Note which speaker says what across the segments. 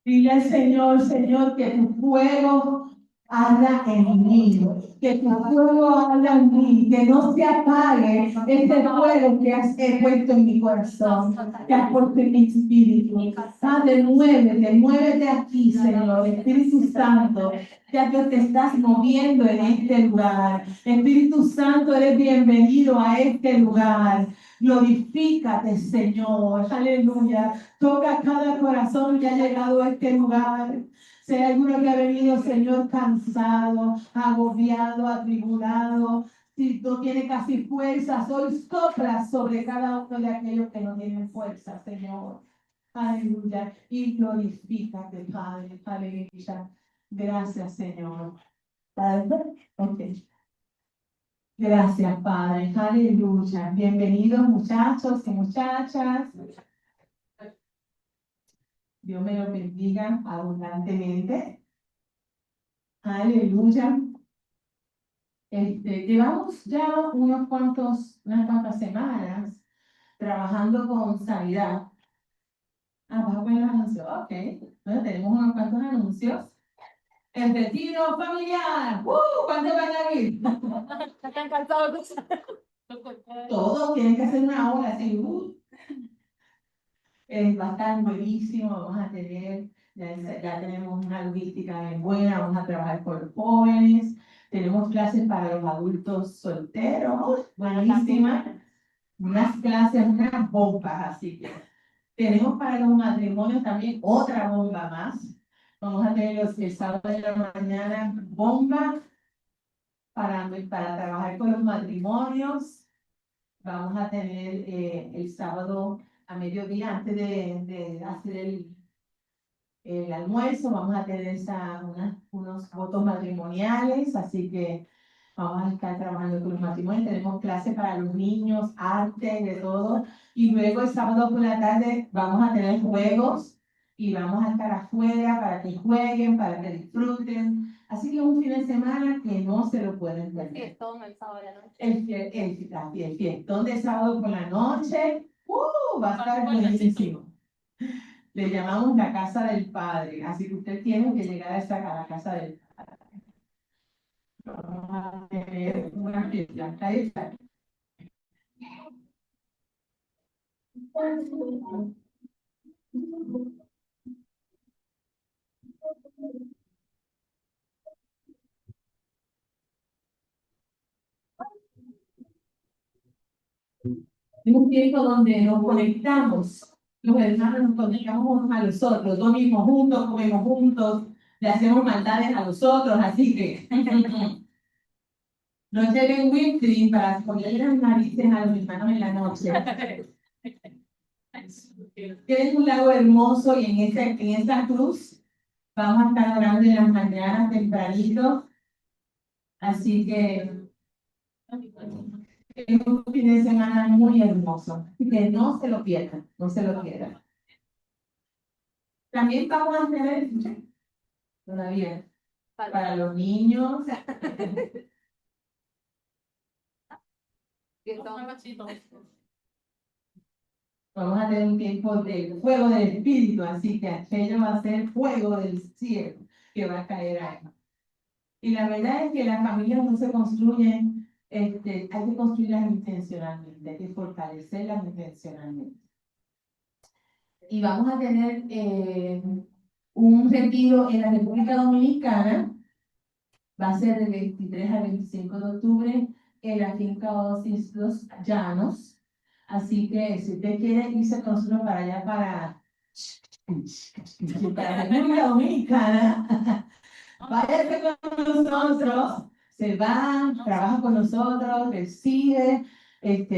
Speaker 1: Dile al Señor, Señor, que tu fuego arda en mí, que tu fuego arda en mí, que no se apague este fuego que has puesto en mi corazón, que has puesto en mi espíritu. Padre, muévete, muévete aquí, Señor, Espíritu Santo, ya que te estás moviendo en este lugar. Espíritu Santo, eres bienvenido a este lugar. Glorifícate, Señor. Aleluya. Toca cada corazón que ha llegado a este lugar. Si hay alguno que ha venido, Señor, cansado, agobiado, atribulado, si no tiene casi fuerzas, hoy sopla sobre cada uno de aquellos que no tienen fuerza, Señor. Aleluya. Y glorifícate, Padre. Aleluya. Gracias, Señor. Padre, ok. Gracias, Padre. Aleluya. Bienvenidos, muchachos y muchachas. Dios me lo bendiga abundantemente. Aleluya. Llevamos ya unas cuantas semanas trabajando con sanidad. Vas a poner los anuncios. Ok. Bueno, tenemos unos cuantos anuncios. El retiro familiar. ¿Cuántos van a ir?
Speaker 2: Están cansados.
Speaker 1: Todos tienen que hacer una hora así. Va a estar buenísimo. Vamos a tener, ya tenemos una logística bien buena. Vamos a trabajar con los jóvenes. Tenemos clases para los adultos solteros. Buenísimas. Unas clases, unas bombas, así que tenemos para los matrimonios también otra bomba más. Vamos a tener el sábado de la mañana bomba para trabajar con los matrimonios. Vamos a tener el sábado a mediodía, antes de hacer el almuerzo, vamos a tener unos votos matrimoniales, así que vamos a estar trabajando con los matrimonios. Tenemos clases para los niños, arte, de todo. Y luego el sábado por la tarde vamos a tener juegos y vamos a estar afuera para que jueguen, para que disfruten. Así que es un fin de semana que no se lo pueden perder.
Speaker 2: Fiestón el sábado de la noche.
Speaker 1: El fiestón de sábado por la noche, va a estar buenísimo. Le llamamos la casa del Padre, así que usted tiene que llegar a la casa del Padre. Vamos a tener una fiesta. Ahí está. Es un tiempo donde nos conectamos, los hermanos nos conectamos unos a los otros, dormimos juntos, comemos juntos, le hacemos maldades a los otros, así que no lleven whipped para poner las narices a los hermanos en la noche. Tienes un lago hermoso y en esta cruz vamos a estar orando en las mañanas tempranito, así que es un fin de semana muy hermoso, así que no se lo pierdan, no se lo pierdan. También vamos a tener, todavía, para los niños, vamos a tener un tiempo de fuego del espíritu, así que aquello va a ser fuego del cielo que va a caer ahí. Y la verdad es que las familias no se construyen, hay que construirlas intencionalmente, hay que fortalecerlas intencionalmente. Y vamos a tener un retiro en la República Dominicana, va a ser del 23 al 25 de octubre en la finca Oasis Los Llanos. Así que si usted quiere irse con nosotros para allá, para la República Dominicana, váyase con nosotros, se va, trabaja con nosotros, recibe,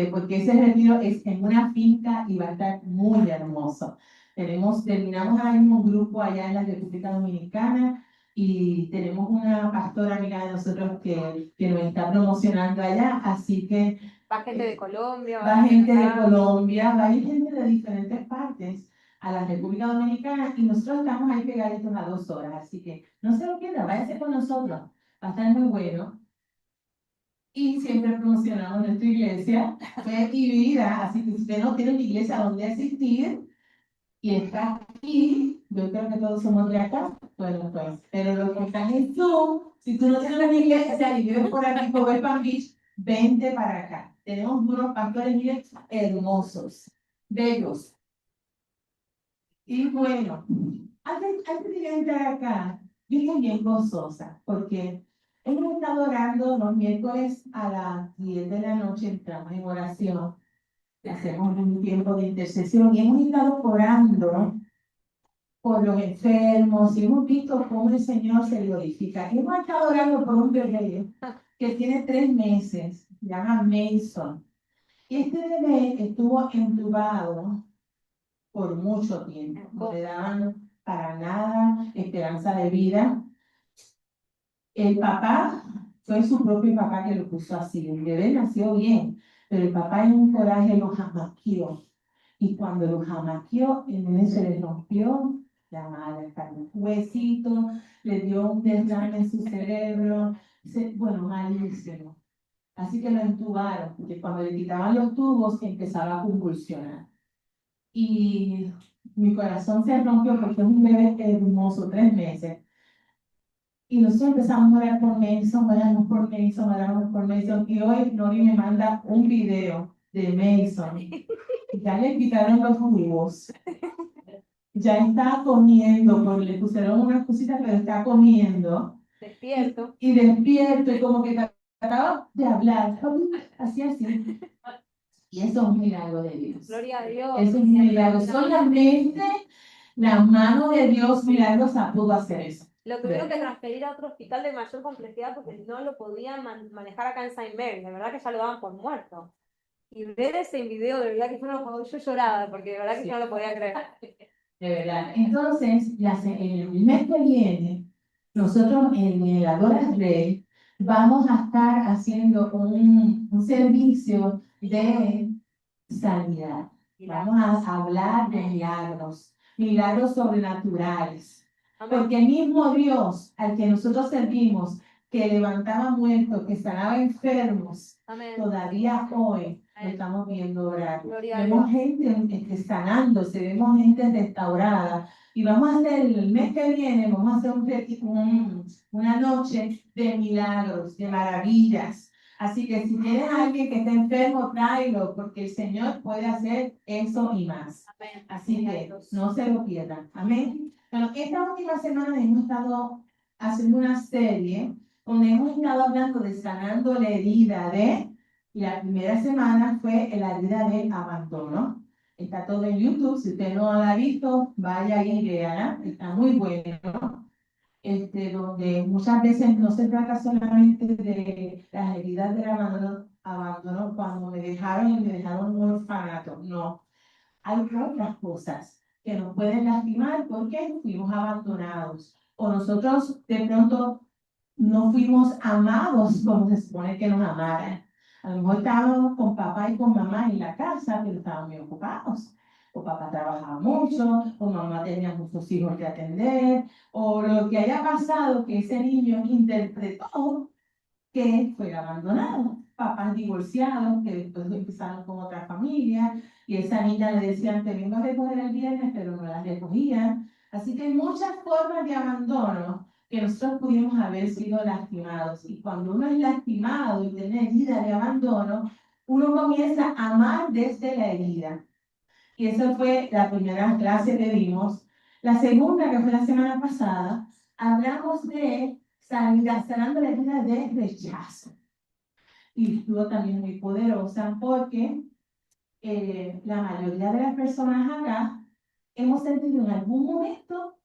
Speaker 1: porque ese retiro es en una finca y va a estar muy hermoso. Terminamos ahora mismo un grupo allá en la República Dominicana y tenemos una pastora amiga de nosotros que nos está promocionando allá, así que
Speaker 2: Va gente de Colombia,
Speaker 1: va gente de Colombia, va gente de diferentes partes a la República Dominicana y nosotros estamos ahí pegaditos a 2 horas, así que no se lo pierda, váyase con nosotros, va a estar muy bueno. Y siempre promocionamos nuestra iglesia, Fe y Vida, así que si usted no tiene una iglesia donde asistir y está aquí, yo creo que todos somos de acá, bueno, pues, pero los que están en Zoom, si tú no tienes una iglesia y vives por aquí, por West Palm Beach, vente para acá. Tenemos unos pastores, miren, hermosos, bellos. Y bueno, antes de entrar acá, yo estoy bien gozosa, porque hemos estado orando los miércoles a las 10 de la noche, entramos en oración, y hacemos un tiempo de intercesión, y hemos estado orando por los enfermos, y hemos visto cómo el Señor se glorifica. Hemos estado orando por un bebé que tiene 3 meses, se llama Mason, y este bebé estuvo entubado por mucho tiempo. No le daban para nada esperanza de vida. El papá fue su propio papá que lo puso así. El bebé nació bien, pero el papá en un coraje lo jamaqueó. Y cuando lo jamaqueó, el nene se le rompió la madre, un huesito, le dio un derrame en su cerebro. Bueno, malísimo. Así que lo entubaron, porque cuando le quitaban los tubos empezaba a convulsionar. Y mi corazón se rompió porque es un bebé hermoso, 3 meses. Y nosotros empezamos a orar por Mason, oramos por Mason, oramos por Mason. Y hoy Nori me manda un video de Mason. Ya le quitaron los tubos. Ya está comiendo, porque le pusieron unas cositas, pero está comiendo.
Speaker 2: Despierto.
Speaker 1: Y despierto, y como que trataba de hablar. Así, así. Y eso es un milagro de Dios.
Speaker 2: Gloria a Dios.
Speaker 1: Eso es un milagro. Solamente la mano de Dios milagrosa pudo hacer eso.
Speaker 2: Lo tuvieron que transferir a otro hospital de mayor complejidad porque no lo podían manejar acá en Saint Mary. De verdad que ya lo daban por muerto. Y ver ese video, de verdad que fue yo lloraba porque de verdad que
Speaker 1: Sí.
Speaker 2: yo no lo podía creer.
Speaker 1: De verdad. Entonces, el mes que viene, nosotros en el Adora Rey vamos a estar haciendo un servicio de sanidad. Vamos a hablar de milagros, milagros sobrenaturales.
Speaker 2: Amén.
Speaker 1: Porque el mismo Dios al que nosotros servimos, que levantaba muertos, que sanaba enfermos,
Speaker 2: Amén.
Speaker 1: todavía hoy lo estamos viendo orar.
Speaker 2: Gloria a
Speaker 1: Vemos
Speaker 2: Dios.
Speaker 1: gente sanándose, vemos gente restaurada. Y vamos a hacer, el mes que viene, vamos a hacer una noche de milagros, de maravillas. Así que si tienes a alguien que está enfermo, tráelo, porque el Señor puede hacer eso y más.
Speaker 2: Amén.
Speaker 1: Así que no se lo pierdan. Amén. Bueno, esta última semana hemos estado haciendo una serie donde hemos estado hablando de sanando la herida de, y la primera semana fue la herida del abandono. Está todo en YouTube, si usted no la ha visto, vaya ahí y véala, está muy bueno. Donde muchas veces no se trata solamente de las heridas del abandono cuando me dejaron y me dejaron un orfanato, no. Hay otras cosas que nos pueden lastimar porque fuimos abandonados o nosotros de pronto no fuimos amados como se supone que nos amaran. A lo mejor estábamos con papá y con mamá en la casa, pero estaban muy ocupados. O papá trabajaba mucho, o mamá tenía muchos hijos que atender, o lo que haya pasado que ese niño interpretó que fue abandonado. Papás divorciados que después empezaron con otra familia y esa niña le decían, te vengo a recoger el viernes, pero no la recogían. Así que hay muchas formas de abandono que nosotros pudimos haber sido lastimados. Y cuando uno es lastimado y tiene herida de abandono, uno comienza a amar desde la herida. Y esa fue la primera clase que vimos. La segunda, que fue la semana pasada, hablamos de sanando la herida de rechazo. Y estuvo también muy poderosa porque la mayoría de las personas acá hemos sentido en algún momento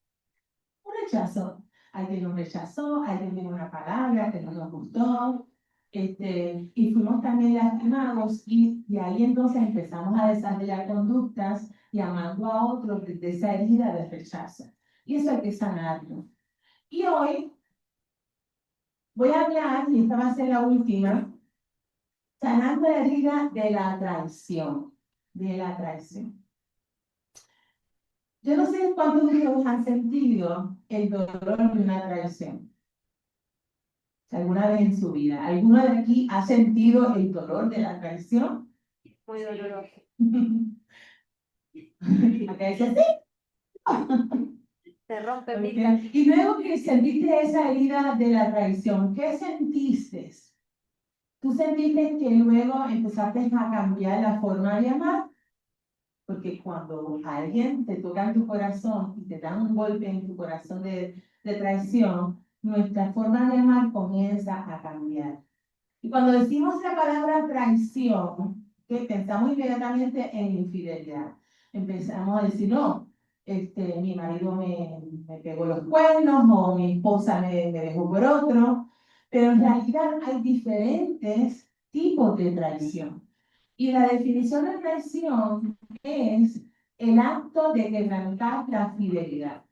Speaker 1: un rechazo. Alguien nos rechazó, alguien dijo una palabra que no nos gustó, y fuimos también lastimados y de ahí entonces empezamos a desarrollar conductas llamando a otros de esa herida de rechazo. Y eso hay que sanarlo. Y hoy voy a hablar, y esta va a ser la última, sanando la herida de la traición. De la traición. Yo no sé cuántos de ustedes han sentido el dolor de una traición. ¿Alguna vez en su vida? ¿Alguno de aquí ha sentido el dolor de la traición?
Speaker 2: Muy doloroso.
Speaker 1: Acá dice sí.
Speaker 2: Se rompe
Speaker 1: Ok.
Speaker 2: mil.
Speaker 1: Y luego que sentiste esa herida de la traición, ¿qué sentiste? ¿Tú sentiste que luego empezaste a cambiar la forma de amar? Porque cuando alguien te toca en tu corazón y te da un golpe en tu corazón de traición, nuestra forma de amar comienza a cambiar. Y cuando decimos la palabra traición, que pensamos inmediatamente en infidelidad. Empezamos a decir, no, mi marido me pegó los cuernos o mi esposa me dejó por otro. Pero en realidad hay diferentes tipos de traición. Y la definición de traición es el acto de quebrantar la fidelidad,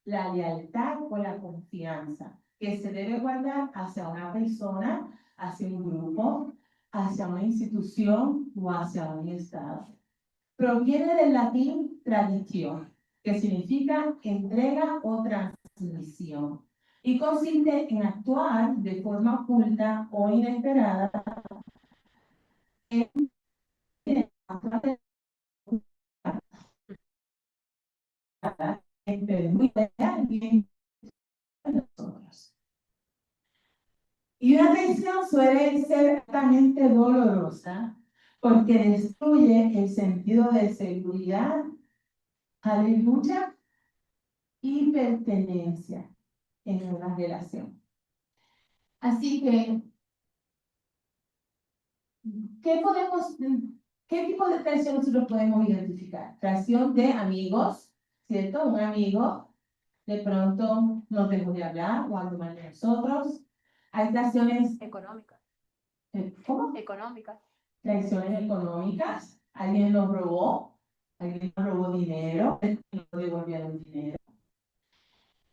Speaker 1: la lealtad o la confianza que se debe guardar hacia una persona, hacia un grupo, hacia una institución o hacia un estado. Proviene del latín traditio, que significa entrega o transmisión, y consiste en actuar de forma oculta o inesperada en perjuicio de alguien de nosotros. Y una traición suele ser altamente dolorosa porque destruye el sentido de seguridad, aleluya, y pertenencia en una relación. Así que, ¿qué tipo de traición nosotros podemos identificar? Traición de amigos, ¿cierto? Un amigo de pronto nos dejó de hablar o algo mal de nosotros. Hay traiciones,
Speaker 2: Económicas.
Speaker 1: ¿cómo?
Speaker 2: Económicas.
Speaker 1: Traiciones económicas. Alguien nos robó dinero, nos devolvieron dinero.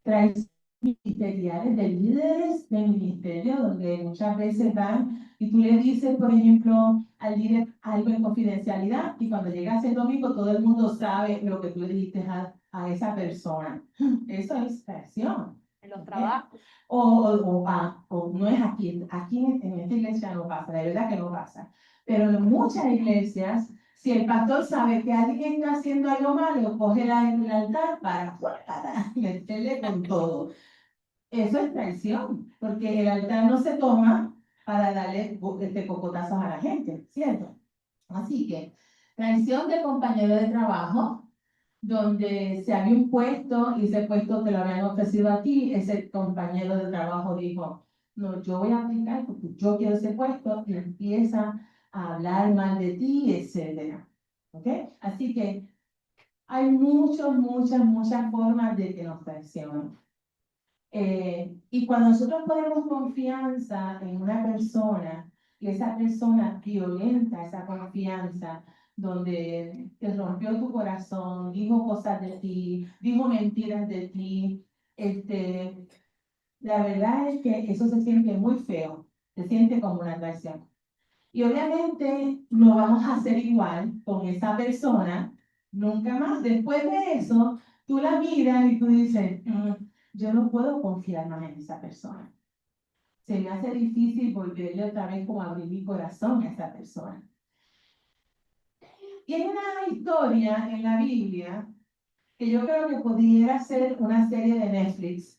Speaker 1: Traiciones ministeriales de líderes de ministerio, donde muchas veces van y tú le dices, por ejemplo, al líder algo en confidencialidad y cuando llegas el domingo todo el mundo sabe lo que tú le dijiste a esa persona. Eso es traición.
Speaker 2: En los
Speaker 1: ¿Ok?
Speaker 2: trabajos.
Speaker 1: O no es aquí en esta iglesia no pasa, de verdad que no pasa. Pero en muchas iglesias, si el pastor sabe que alguien está haciendo algo malo, coge el altar para meterle con todo. Eso es traición, porque el altar no se toma para darle cocotazos a la gente, ¿cierto? Así que, traición de compañero de trabajo, donde se había un puesto y ese puesto te lo habían ofrecido a ti, ese compañero de trabajo dijo, no, yo voy a aplicar porque yo quiero ese puesto y empieza a hablar mal de ti, etcétera. ¿Ok? Así que hay muchas formas de que nos traicionen. Y cuando nosotros ponemos confianza en una persona y esa persona violenta esa confianza, donde te rompió tu corazón, dijo cosas de ti, dijo mentiras de ti, la verdad es que eso se siente muy feo, se siente como una traición. Y obviamente no vamos a hacer igual con esa persona, nunca más. Después de eso, tú la miras y tú dices, yo no puedo confiar más en esa persona. Se me hace difícil volverle otra vez como a abrir mi corazón a esa persona. Y hay una historia en la Biblia que yo creo que pudiera ser una serie de Netflix,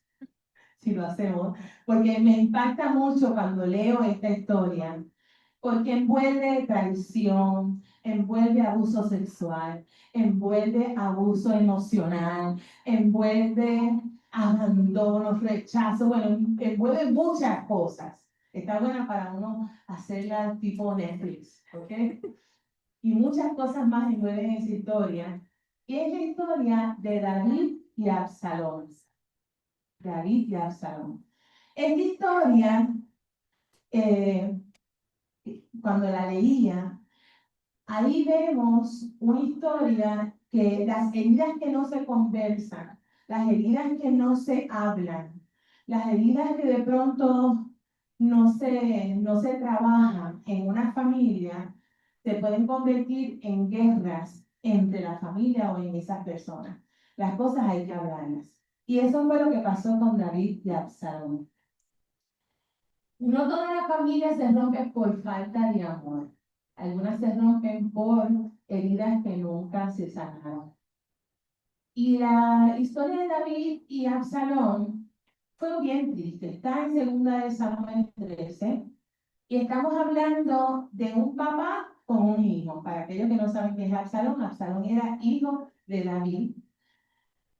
Speaker 1: si lo hacemos, porque me impacta mucho cuando leo esta historia, porque envuelve traición, envuelve abuso sexual, envuelve abuso emocional, envuelve abandono, rechazo, bueno, envuelve muchas cosas. Está buena para uno hacerla tipo Netflix, ¿ok? Y muchas cosas más envuelven esa historia. Y es la historia de David y Absalón. David y Absalón. Esta historia, eh, cuando la leía, ahí vemos una historia que las heridas que no se conversan, las heridas que no se hablan, las heridas que de pronto no se trabajan en una familia, se pueden convertir en guerras entre la familia o en esas personas. Las cosas hay que hablarlas. Y eso fue lo que pasó con David y Absalón. No todas las familias se rompen por falta de amor. Algunas se rompen por heridas que nunca se sanaron. Y la historia de David y Absalón fue bien triste. Está en segunda de Samuel 13. Y estamos hablando de un papá con un hijo. Para aquellos que no saben qué es Absalón, Absalón era hijo de David.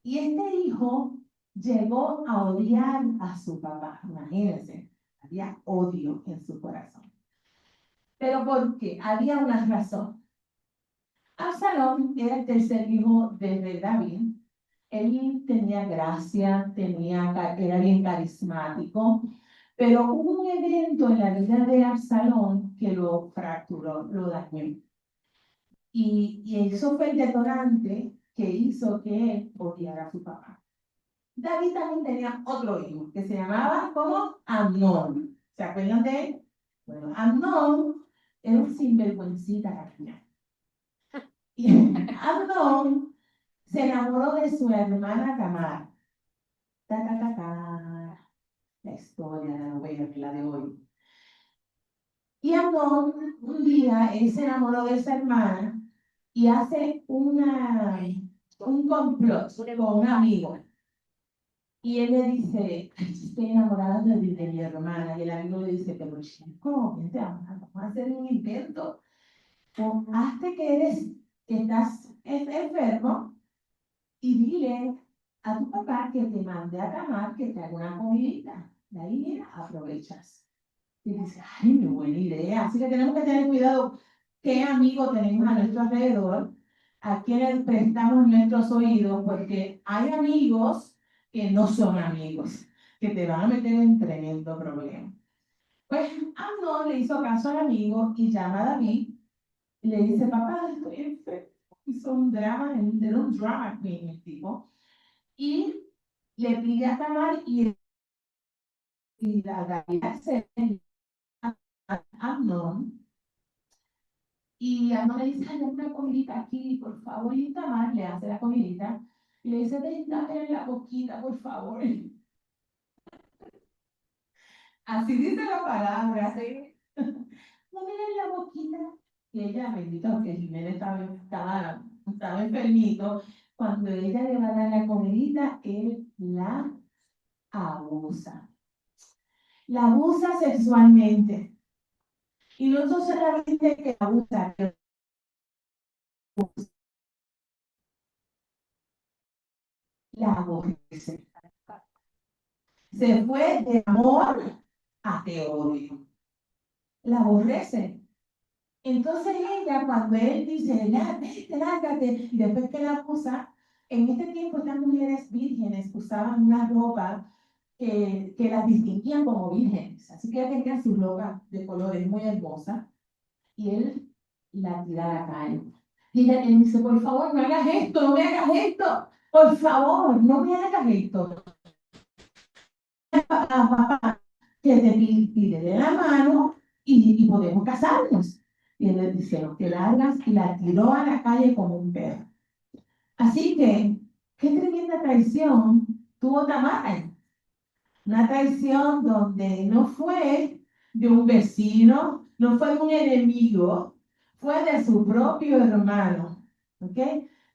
Speaker 1: Y este hijo llegó a odiar a su papá. Imagínense, había odio en su corazón. ¿Pero por qué? Había una razón. Absalón era el tercer hijo del rey David. Él tenía gracia, era bien carismático, pero hubo un evento en la vida de Absalón que lo fracturó, lo dañó. Y eso fue el detonante que hizo que él odiara a su papá. David también tenía otro hijo que se llamaba como Amnón. ¿Se acuerdan de él? Bueno, Amnón era un sinvergüencita carnal. Y Amnón se enamoró de su hermana Tamar. Ta, ta, ta, ta. La historia, la novela, la de hoy. Y Amnón, un día, él se enamoró de esa hermana y hace un complot con un amigo. Y él le dice, "Ay, estoy enamorada de mi hermana". Y el amigo le dice, pero chico, ¿quién te ama? Vamos a hacer un intento. O hazte que estás enfermo y dile a tu papá que te mande a Tamar que te haga una comidita. De ahí, mira, aprovechas. Y dice, ay, muy buena idea. Así que tenemos que tener cuidado qué amigos tenemos a nuestro alrededor, a quienes prestamos nuestros oídos, porque hay amigos que no son amigos, que te van a meter en tremendo problema. Pues Amnón le hizo caso al amigo y llama a David y le dice, papá, estoy enfermo. Hizo un drama, era un drama queen el tipo, y le pide a Tamar y la David accede a Amnón. Y Amnón le dice, hay una comidita aquí, por favor. Y Tamar le hace la comidita y le dice, dame en la boquita, por favor. Así dice la palabra. ¿Sí? Dame en la boquita. Y ella, bendito, que Jiménez estaba enfermito. Cuando ella le va a dar la comidita, él la abusa. La abusa sexualmente. Y no solamente que abusa, que la aborrece. Se fue de amor a te odio. La aborrece. Entonces ella, cuando él dice, vete, lárgate, y después que la acusa, en este tiempo estas mujeres vírgenes usaban una ropa que las distinguían como vírgenes. Así que ella tenía su ropa de colores muy hermosa, y él la tira a la calle. Y ella le dice, por favor, no hagas esto, no me hagas esto, por favor, no me hagas esto. Papá, que te pide de la mano y podemos casarnos. Y él le dice, no te largas, y la tiró a la calle como un perro. Así que, qué tremenda traición tuvo Tamar. Una traición donde no fue de un vecino, no fue de un enemigo, fue de su propio hermano. ¿Ok?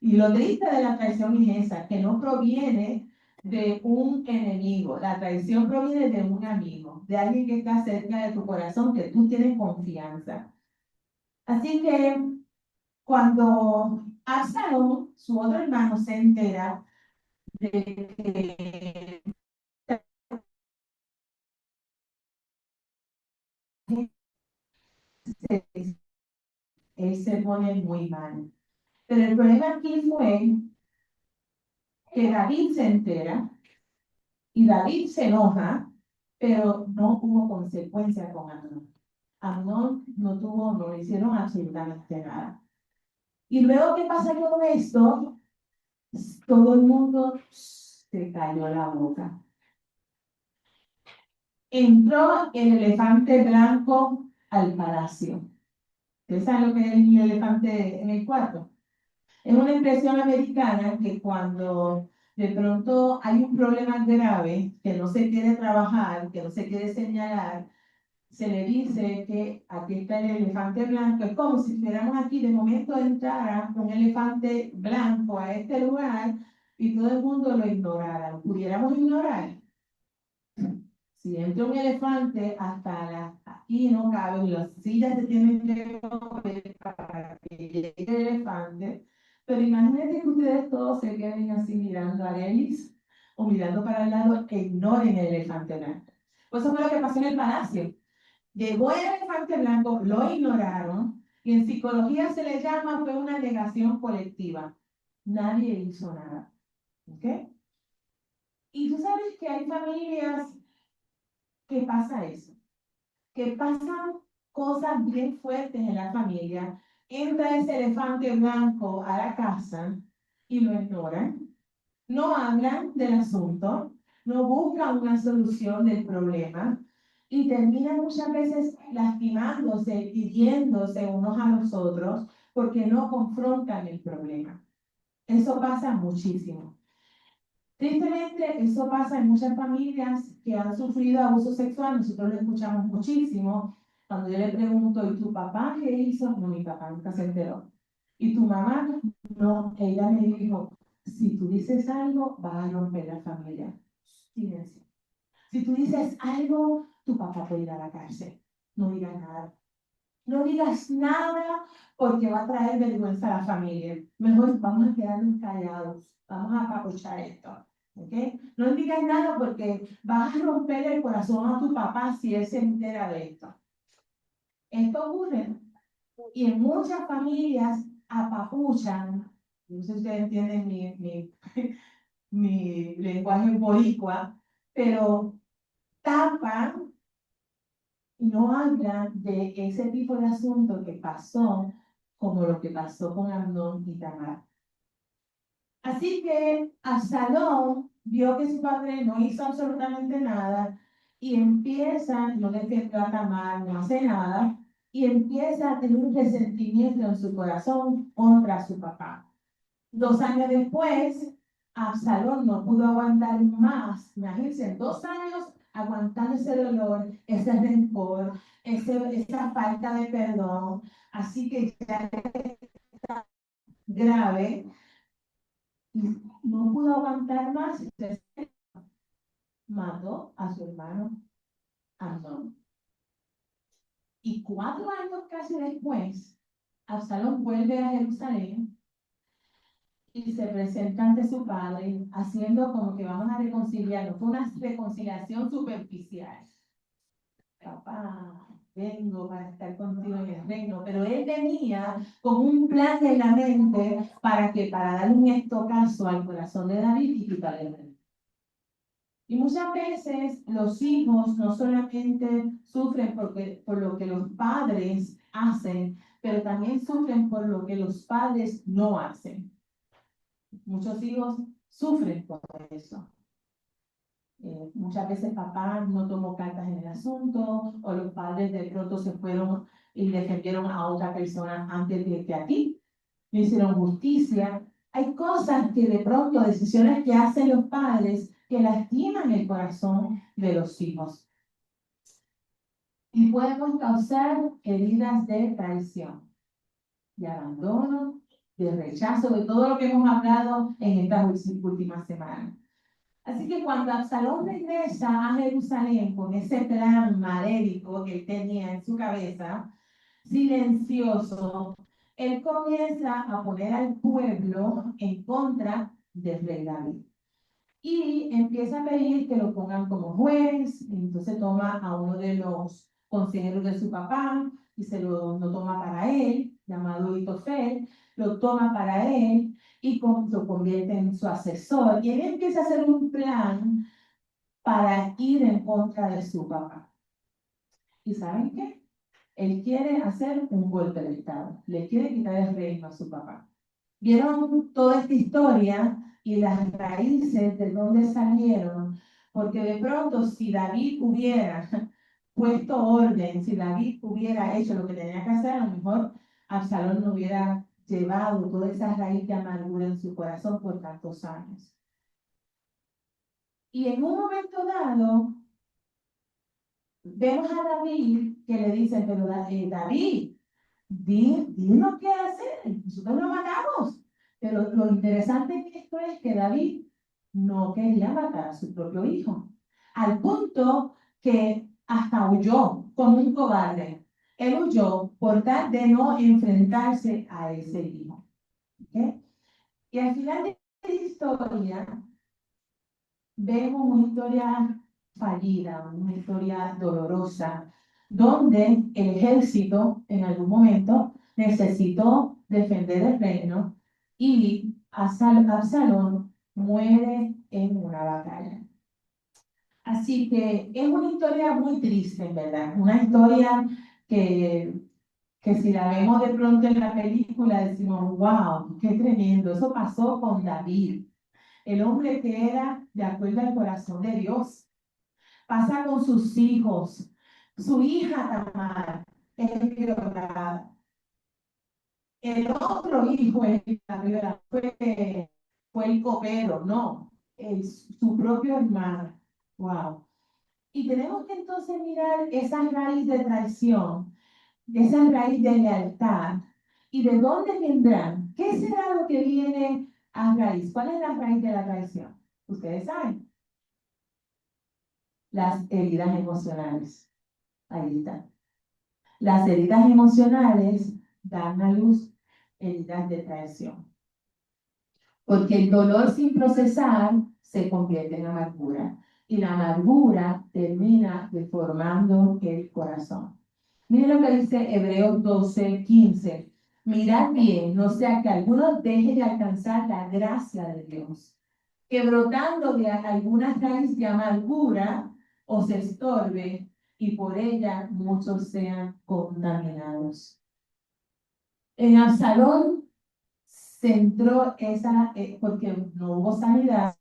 Speaker 1: Y lo triste de la traición es esa, que no proviene de un enemigo. La traición proviene de un amigo, de alguien que está cerca de tu corazón, que tú tienes confianza. Así que cuando Absalón, su otro hermano, se entera de que él se pone muy mal. Pero el problema aquí fue que David se entera y David se enoja, pero no hubo consecuencia con Amnón. Amnón no le hicieron absolutamente nada. Y luego que pasa todo esto, todo el mundo se cayó la boca. Entró el elefante blanco al palacio. ¿Ustedes saben lo que es el elefante en el cuarto? Es una expresión americana que cuando de pronto hay un problema grave que no se quiere trabajar, que no se quiere señalar, se le dice que aquí está el elefante blanco. Es como si fuéramos aquí, de momento entrara un elefante blanco a este lugar y todo el mundo lo ignorara. ¿Pudiéramos ignorar? Si entra un elefante aquí no caben, las sillas se tienen que mover para que llegue el elefante. Pero imagínense que ustedes todos se queden así mirando a Arelis o mirando para el lado que ignoren el elefante blanco. Pues eso fue lo que pasó en el palacio. Llegó el elefante blanco, lo ignoraron, y en psicología se le llama, fue una negación colectiva. Nadie hizo nada. ¿Ok? Y tú sabes que hay familias que pasa eso, que pasan cosas bien fuertes en la familia. Entra ese elefante blanco a la casa y lo ignoran, no hablan del asunto, no buscan una solución del problema y terminan muchas veces lastimándose, hiriéndose unos a los otros porque no confrontan el problema. Eso pasa muchísimo. Tristemente, eso pasa en muchas familias que han sufrido abuso sexual. Nosotros lo escuchamos muchísimo. Cuando yo le pregunto, ¿y tu papá qué hizo? No, mi papá nunca se enteró. ¿Y tu mamá? No, ella me dijo, si tú dices algo, vas a romper la familia. Silencio. Si tú dices algo, tu papá puede ir a la cárcel. No digas nada. No digas nada porque va a traer vergüenza a la familia. Mejor vamos a quedarnos callados. Vamos a apabuchar esto. ¿Ok? No digas nada porque vas a romper el corazón a tu papá si él se entera de esto. Esto ocurre y en muchas familias apapuchan. No sé si ustedes entienden mi lenguaje boricua, pero tapan y no hablan de ese tipo de asunto que pasó, como lo que pasó con Amnón y Tamar. Así que Absalón vio que su padre no hizo absolutamente nada y empieza, no defendió a Tamar, no hace nada, y empieza a tener un resentimiento en su corazón contra su papá. 2 años después, Absalón no pudo aguantar más. Imagínense, 2 años aguantando ese dolor, ese rencor, esa falta de perdón. Así que ya está grave y no pudo aguantar más. Entonces, mató a su hermano Amnón. Y 4 años casi después, Absalón vuelve a Jerusalén y se presenta ante su padre, haciendo como que vamos a reconciliarnos. Fue una reconciliación superficial. Papá, vengo para estar contigo en el reino, pero él venía con un plan en la mente para darle un estocazo al corazón de David y quitarle el reino. Y muchas veces los hijos no solamente sufren por lo que los padres hacen, pero también sufren por lo que los padres no hacen. Muchos hijos sufren por eso. Muchas veces papá no tomó cartas en el asunto o los padres de pronto se fueron y defendieron a otra persona antes de que a ti. No hicieron justicia. Hay cosas que de pronto, decisiones que hacen los padres que lastiman el corazón de los hijos. Y podemos causar heridas de traición, de abandono, de rechazo, de todo lo que hemos hablado en estas últimas semanas. Así que cuando Absalón regresa a Jerusalén con ese plan maléfico que él tenía en su cabeza, silencioso, él comienza a poner al pueblo en contra del rey David. Y empieza a pedir que lo pongan como juez, entonces toma a uno de los consejeros de su papá y lo toma para él, llamado Itofel, lo toma para él y lo convierte en su asesor. Y él empieza a hacer un plan para ir en contra de su papá. ¿Y saben qué? Él quiere hacer un golpe de Estado, le quiere quitar el reino a su papá. Vieron toda esta historia y las raíces de dónde salieron, porque de pronto si David hubiera puesto orden, si David hubiera hecho lo que tenía que hacer, a lo mejor Absalón no hubiera llevado toda esa raíz de amargura en su corazón por tantos años. Y en un momento dado, vemos a David que le dice, pero David, dinos qué hacer, nosotros lo matamos. Pero lo interesante de esto es que David no quería matar a su propio hijo, al punto que hasta huyó como un cobarde. Él huyó por tal de no enfrentarse a ese hijo. ¿Ok? Y al final de la historia, vemos una historia fallida, una historia dolorosa, donde el ejército en algún momento necesitó defender el reino y Absalón muere en una batalla. Así que es una historia muy triste, en verdad, una historia que, que si la vemos de pronto en la película decimos, wow, qué tremendo, eso pasó con David, el hombre que era de acuerdo al corazón de Dios. Pasa con sus hijos, su hija Tamar es violada. El otro hijo es violado, fue el copero, no, su propio hermano. Wow. Y tenemos que entonces mirar esa raíz de traición, esa raíz de lealtad. ¿Y de dónde vendrán? ¿Qué será lo que viene a raíz? ¿Cuál es la raíz de la traición? Ustedes saben, las heridas emocionales. Ahí está. Las heridas emocionales dan a luz heridas de traición. Porque el dolor sin procesar se convierte en amargura. Y la amargura termina deformando el corazón. Miren lo que dice Hebreos 12:15. Mirad bien, no sea que alguno deje de alcanzar la gracia de Dios, que brotando de alguna raíz de amargura os estorbe y por ella muchos sean contaminados. En Absalón centró esa, porque no hubo sanidad,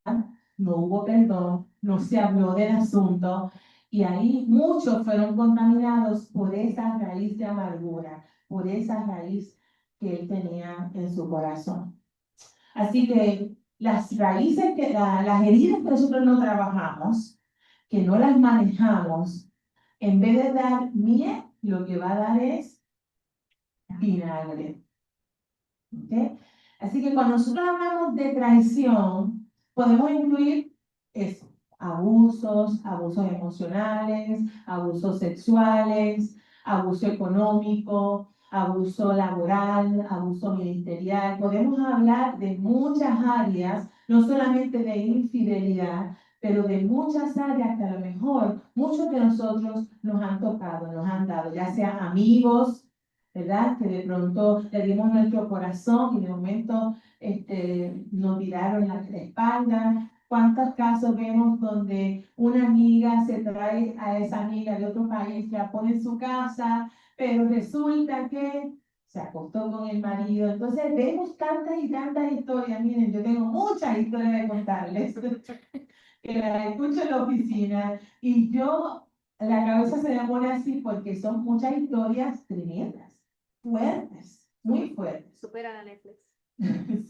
Speaker 1: no hubo perdón, no se habló del asunto, y ahí muchos fueron contaminados por esa raíz de amargura, por esa raíz que él tenía en su corazón. Así que las raíces, las heridas que nosotros no trabajamos, que no las manejamos, en vez de dar miel, lo que va a dar es vinagre. ¿Okay? Así que cuando nosotros hablamos de traición, podemos incluir eso, abusos emocionales, abusos sexuales, abuso económico, abuso laboral, abuso ministerial. Podemos hablar de muchas áreas, no solamente de infidelidad, pero de muchas áreas que a lo mejor muchos de nosotros nos han tocado, nos han dado, ya sea amigos, ¿verdad? Que de pronto le dimos nuestro corazón y de momento nos tiraron la espalda. ¿Cuántos casos vemos donde una amiga se trae a esa amiga de otro país, la pone en su casa, pero resulta que se acostó con el marido? Entonces vemos tantas y tantas historias. Miren, yo tengo muchas historias de contarles, que las escucho en la oficina y yo, la cabeza se me pone así porque son muchas historias tremendas, fuertes, muy fuertes.
Speaker 2: Superan a Netflix.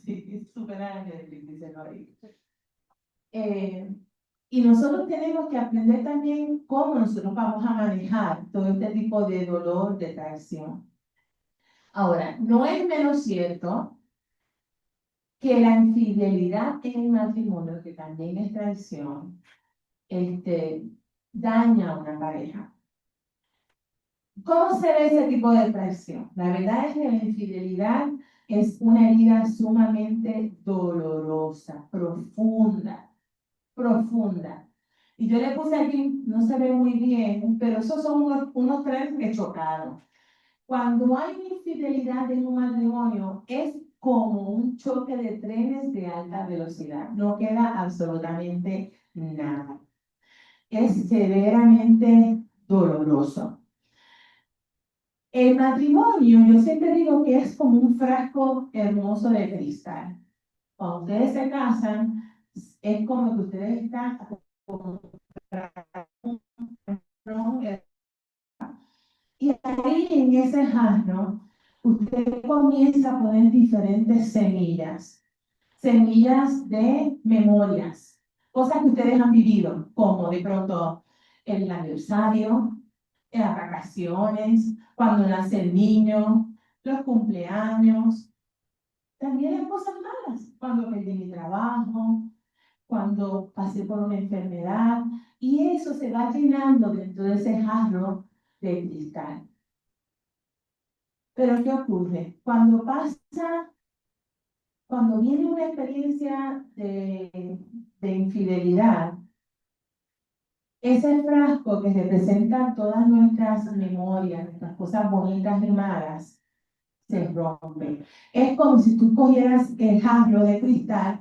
Speaker 1: Sí, superan a Netflix, dice Nori. Y nosotros tenemos que aprender también cómo nosotros vamos a manejar todo este tipo de dolor, de traición. Ahora, no es menos cierto que la infidelidad en el matrimonio, que también es traición, daña a una pareja. ¿Cómo se ve ese tipo de traición? La verdad es que la infidelidad es una herida sumamente dolorosa, profunda, profunda. Y yo le puse aquí, no se ve muy bien, pero esos son unos trenes que chocaron. Cuando hay una infidelidad en un matrimonio, es como un choque de trenes de alta velocidad. No queda absolutamente nada. Es severamente doloroso. El matrimonio, yo siempre digo que es como un frasco hermoso de cristal. Cuando ustedes se casan, es como que ustedes están como y ahí en ese jarro, usted comienza a poner diferentes semillas. Semillas de memorias, cosas que ustedes han vivido, como de pronto el aniversario, las vacaciones, cuando nace el niño, los cumpleaños, también las cosas malas, cuando perdí mi trabajo, cuando pasé por una enfermedad, y eso se va llenando dentro de ese jarro de cristal. Pero ¿qué ocurre? Cuando viene una experiencia de infidelidad, ese frasco que representa todas nuestras memorias, nuestras cosas bonitas y malas, se rompe. Es como si tú cogieras el jarro de cristal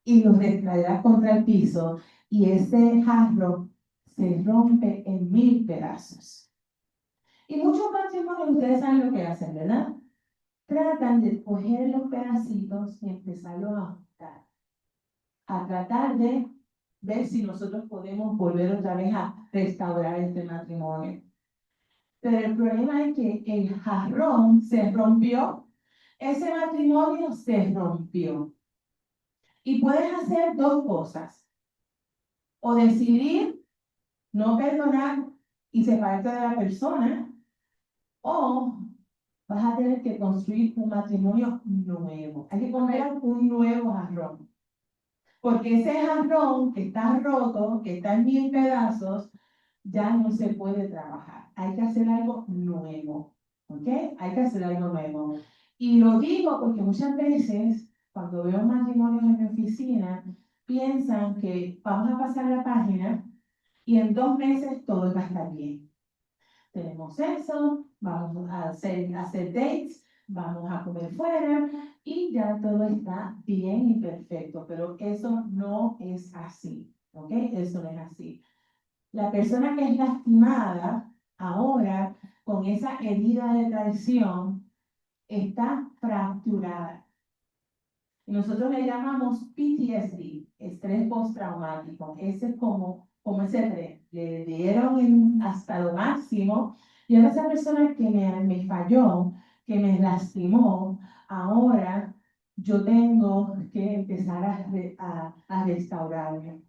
Speaker 1: y lo retraerás contra el piso, y ese jarro se rompe en 1000 pedazos. Y muchos matrimonios, ustedes saben lo que hacen, ¿verdad? Tratan de coger los pedacitos y empezarlos a juntar, a tratar de ver si nosotros podemos volver otra vez a restaurar este matrimonio. Pero el problema es que el jarrón se rompió, ese matrimonio se rompió. Y puedes hacer dos cosas: o decidir no perdonar y separarte de la persona, o vas a tener que construir un matrimonio nuevo. Hay que comprar un nuevo jarrón. Porque ese jarrón que está roto, que está en 1000 pedazos, ya no se puede trabajar. Hay que hacer algo nuevo. ¿Ok? Hay que hacer algo nuevo. Y lo digo porque muchas veces, cuando veo matrimonios en mi oficina, piensan que vamos a pasar la página y en 2 meses todo va a estar bien. Tenemos sexo, vamos a hacer dates, vamos a comer fuera y ya todo está bien y perfecto. Pero eso no es así, ¿ok? Eso no es así. La persona que es lastimada ahora con esa herida de traición está fracturada. Y nosotros le llamamos PTSD, estrés postraumático. Ese es como ese estrés. Le dieron hasta lo máximo. Y ahora esa persona que me falló, que me lastimó, ahora yo tengo que empezar a restaurarme.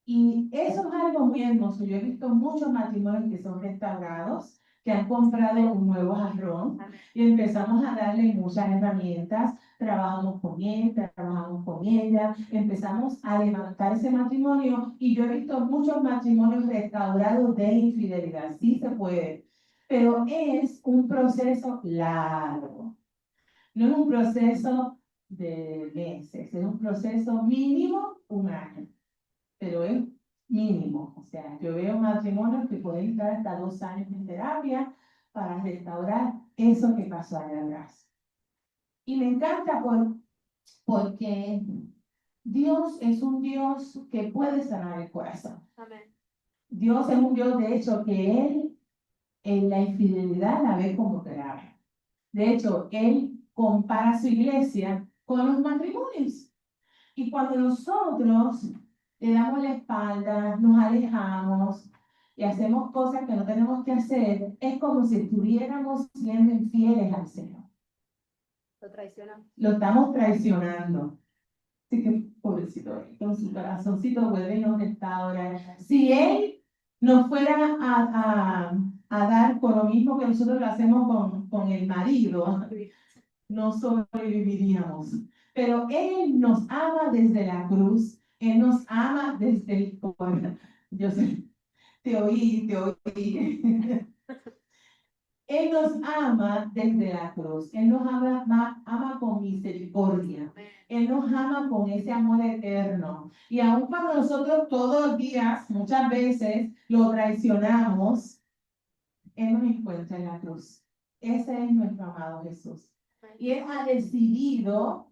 Speaker 1: Y eso es algo muy hermoso. Yo he visto muchos matrimonios que son restaurados, que han comprado un nuevo jarrón y empezamos a darle muchas herramientas. Trabajamos con él, trabajamos con ella, empezamos a levantar ese matrimonio y yo he visto muchos matrimonios restaurados de infidelidad. Sí se puede, pero es un proceso largo. No es un proceso de meses, es un proceso mínimo 1 año, pero es mínimo. O sea, yo veo matrimonios que pueden estar hasta 2 años en terapia para restaurar eso que pasó allá atrás. Y me encanta porque Dios es un Dios que puede sanar el corazón.
Speaker 2: Amén.
Speaker 1: Dios es un Dios, de hecho, que Él en la infidelidad la ve como grave. De hecho, Él compara su iglesia con los matrimonios. Y cuando nosotros le damos la espalda, nos alejamos y hacemos cosas que no tenemos que hacer, es como si estuviéramos siendo infieles al Señor.
Speaker 2: Lo traicionamos.
Speaker 1: Lo estamos traicionando. Así que, pobrecito, con su corazoncito vuelve y nos restaura. Si Él nos fuera a dar por lo mismo que nosotros lo hacemos con el marido, no sobreviviríamos. Pero Él nos ama desde la cruz, Él nos ama desde el corazón. Yo sé, te oí. Él nos ama desde la cruz, Él nos ama con misericordia, Él nos ama con ese amor eterno. Y aun cuando nosotros todos los días, muchas veces, lo traicionamos, Él nos encuentra en la cruz. Ese es nuestro amado Jesús. Y Él ha decidido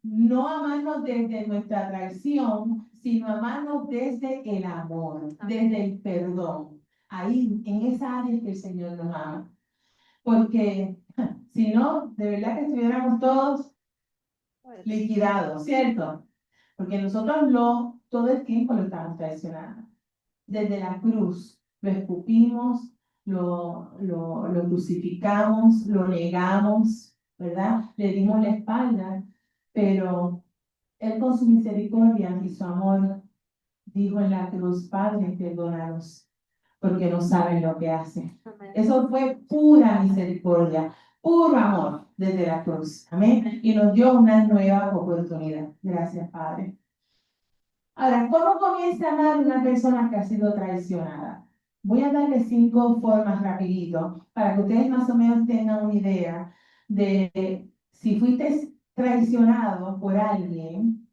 Speaker 1: no amarnos desde nuestra traición, sino amarnos desde el amor, desde el perdón. Ahí, en esa área es que el Señor nos ama. Porque si no, de verdad que estuviéramos todos liquidados, ¿cierto? Porque nosotros todo el tiempo lo estamos traicionando. Desde la cruz lo escupimos, lo crucificamos, lo negamos, ¿verdad? Le dimos la espalda, pero Él con su misericordia y su amor dijo en la cruz: Padre, perdónalos, porque no saben lo que hacen.
Speaker 2: Amén.
Speaker 1: Eso fue pura misericordia. puro amor desde la cruz. Amén. Y nos dio una nueva oportunidad. Gracias, Padre. Ahora, ¿cómo comienza a amar una persona que ha sido traicionada? Voy a darle 5 formas rapidito para que ustedes más o menos tengan una idea de si fuiste traicionado por alguien.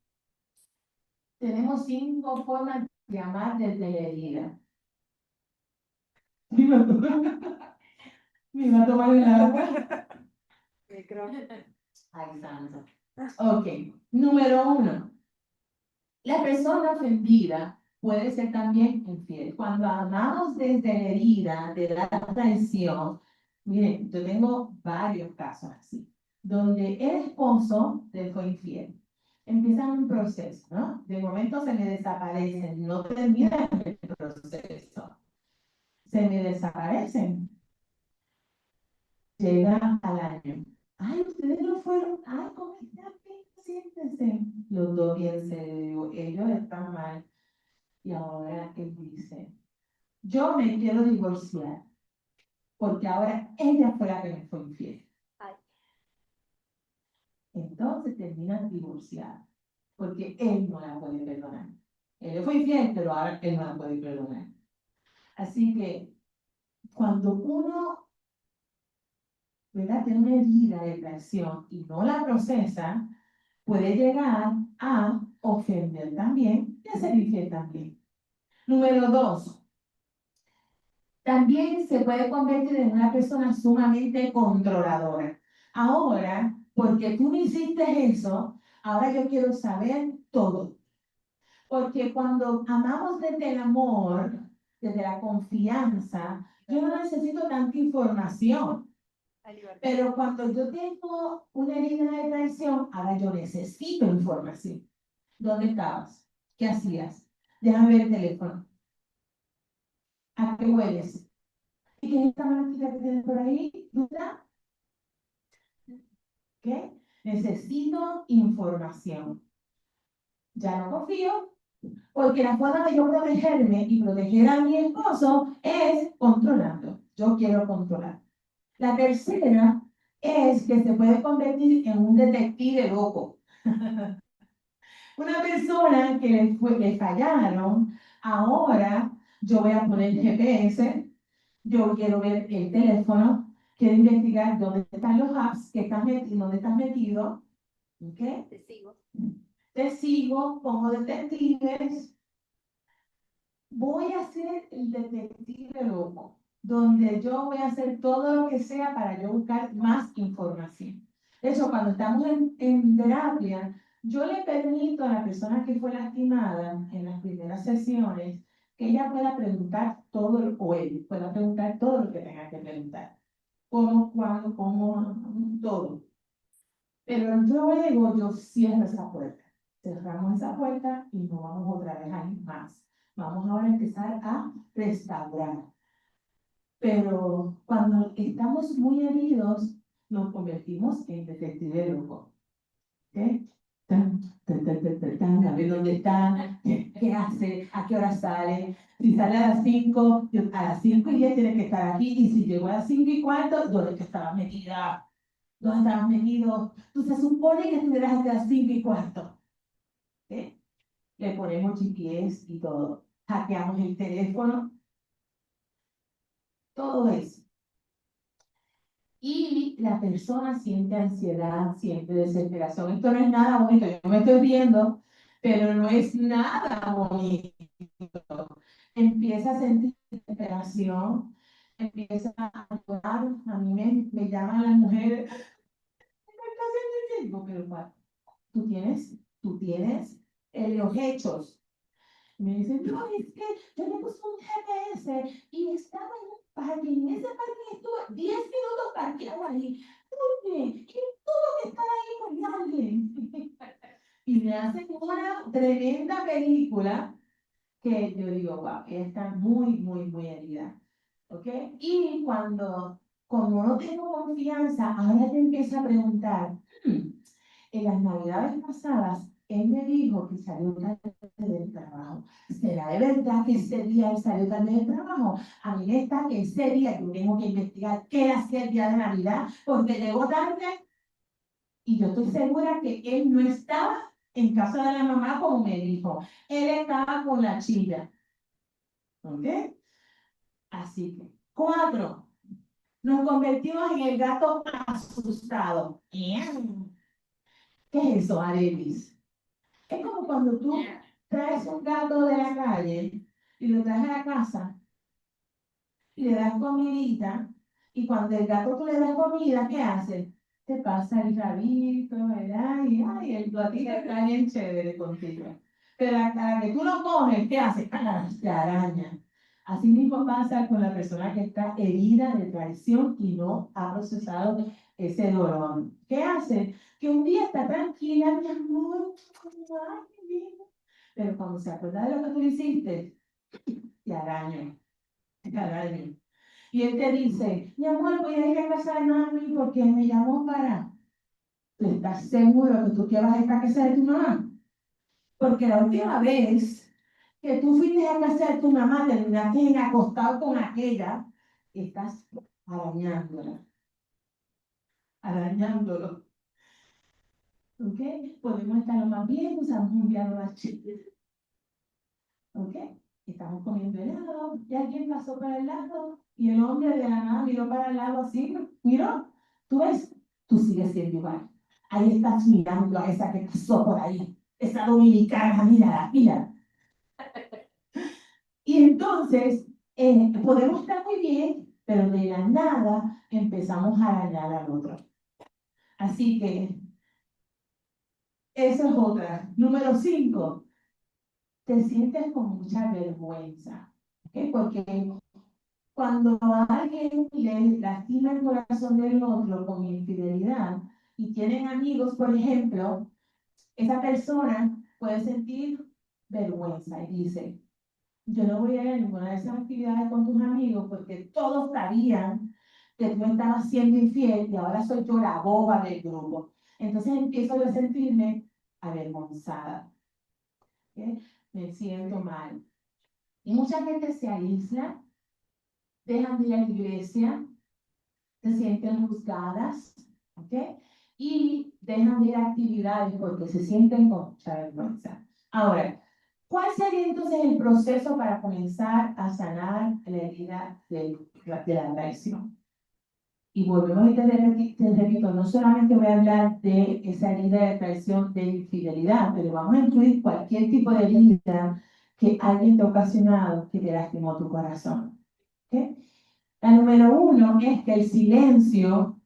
Speaker 1: Tenemos 5 formas de amar desde la herida. Me va a tomar el agua. Ay, santo. Ok, número 1. La persona ofendida puede ser también infiel. Cuando amamos desde la herida, de la traición, miren, yo tengo varios casos así, donde el esposo le fue infiel. Empiezan un proceso, ¿no? De momento se me desaparecen, no terminan el proceso. Se me desaparecen. Llega al año. Ay, ustedes no fueron. Ay, ¿cómo están? Siéntense. Los dos bien serios. Ellos están mal. Y ahora él dice, yo me quiero divorciar, porque ahora ella fue la que me fue infiel.
Speaker 2: Ay.
Speaker 1: Entonces terminan divorciados, porque él no la puede perdonar. Él le fue infiel, pero ahora él no la puede perdonar. Así que cuando uno, ¿verdad?, tiene una herida de traición y no la procesa, puede llegar a ofender también y a ser infiel también. Número 2. También se puede convertir en una persona sumamente controladora. Ahora, porque tú me hiciste eso, ahora yo quiero saber todo. Porque cuando amamos desde el amor, desde la confianza, yo no necesito tanta información. Pero cuando yo tengo una herida de traición, ahora yo necesito información. ¿Dónde estabas? ¿Qué hacías? Déjame ver el teléfono. ¿A qué hueles? ¿Y qué es esta mancha que tienes por ahí? ¿Duda? ¿Qué? Necesito información. Ya no confío, porque la forma de yo protegerme y proteger a mi esposo es controlando. Yo quiero controlar. La tercera es que se puede convertir en un detective loco. Una persona que le fallaron, ahora yo voy a poner GPS, yo quiero ver el teléfono, quiero investigar dónde están los apps, que están dónde están metidos, ¿ok?
Speaker 2: Te sigo.
Speaker 1: Te sigo, pongo detectives, voy a ser el detective loco, donde yo voy a hacer todo lo que sea para yo buscar más información. De hecho, cuando estamos en terapia, yo le permito a la persona que fue lastimada en las primeras sesiones que ella pueda preguntar todo, o él pueda preguntar todo lo que tenga que preguntar. Cómo, cuándo, cómo, todo. Pero luego yo cierro esa puerta. Cerramos esa puerta y no vamos otra vez ahí más. Vamos ahora a empezar a restaurar. Pero cuando estamos muy heridos, nos convertimos en detective loco. ¿Ok? A ver dónde está, qué hace, a qué hora sale. Si sale a las 5, a las 5:10 tiene que estar aquí. Y si llegó a las 5:15, ¿dónde que estaba metida? ¿Dónde estabas metido? Tú se supone que estuvieras hasta las 5:15. ¿Eh? Le ponemos GPS y todo. Hackeamos el teléfono. Todo eso. Y la persona siente ansiedad, siente desesperación. Esto no es nada bonito. Yo me estoy riendo, pero no es nada bonito. Empieza a sentir desesperación, empieza a llorar. A mí me llaman las mujeres. ¿Qué está haciendo? Pero ¿cuál? Tú tienes los hechos. Me dicen, no, es que yo le puse un GPS y estaba en un parque, y en ese parque estuve 10 minutos parqueado ahí. Oye, y tuvo que estar ahí con alguien. Y me hacen una tremenda película que yo digo, wow, ella está muy, muy, muy herida. ¿Ok? Y como no tengo confianza, ahora te empiezo a preguntar, en las navidades pasadas, él me dijo que salió tarde del trabajo. ¿Será de verdad que ese día él salió tarde del trabajo? A mí me está que ese día yo tengo que investigar qué hacía el día de Navidad, porque llegó tarde y yo estoy segura que él no estaba en casa de la mamá como me dijo. Él estaba con la chilla. ¿Ok? Así que, 4. Nos convertimos en el gato asustado. ¿Qué es eso, Arelis? Es como cuando tú traes un gato de la calle y lo traes a la casa y le das comidita, y cuando el gato tú le das comida, ¿qué hace? Te pasa el rabito, ¿verdad? Y ay, el gatito está bien chévere contigo. Pero a la que tú lo comes, ¿qué hace? ¡Ah! Te araña. Así mismo pasa con la persona que está herida de traición y no ha procesado ese dolor. ¿Qué hace? Que un día está tranquila, mi amor, ay, mi vida. Pero cuando se acuerda de lo que tú le hiciste, te araña. Caray. Y él te dice, mi amor, voy a ir a casa de mami porque me llamó para. ¿Tú estás seguro que tú quieras ir a casa de tu mamá? Porque la última vez que tú fuiste a casa de tu mamá, terminaste acostado con aquella y estás arañándola, arañándolo. ¿Ok? Podemos estar lo más bien, usamos un piano más chiquito. ¿Ok? Estamos comiendo helado y alguien pasó para el lado y el hombre de la nada miró para el lado así, miró, tú ves, tú sigues siendo igual. Ahí estás mirando a esa que pasó por ahí, esa dominicana, mira, mira. Y entonces podemos estar muy bien, pero de la nada empezamos a arañar al otro. Así que esa es otra. Número 5, te sientes con mucha vergüenza. ¿Ok? Porque cuando alguien le lastima el corazón del otro con infidelidad y tienen amigos, por ejemplo, esa persona puede sentir vergüenza y dice, yo no voy a ir a ninguna de esas actividades con tus amigos porque todos sabían que tú estabas siendo infiel y ahora soy yo la boba del grupo. Entonces empiezo yo a sentirme avergonzada. ¿Ok? Me siento mal. Y mucha gente se aísla, dejan de ir a la iglesia, se sienten juzgadas, ¿ok? Y dejan de ir a actividades porque se sienten con mucha vergüenza. Ahora, ¿cuál sería entonces el proceso para comenzar a sanar la herida de la traición? Y volvemos y te repito, no solamente voy a hablar de esa herida de traición de infidelidad, pero vamos a incluir cualquier tipo de herida que alguien te ha ocasionado que te lastimó tu corazón. ¿Ok? La número 1 es que el silencio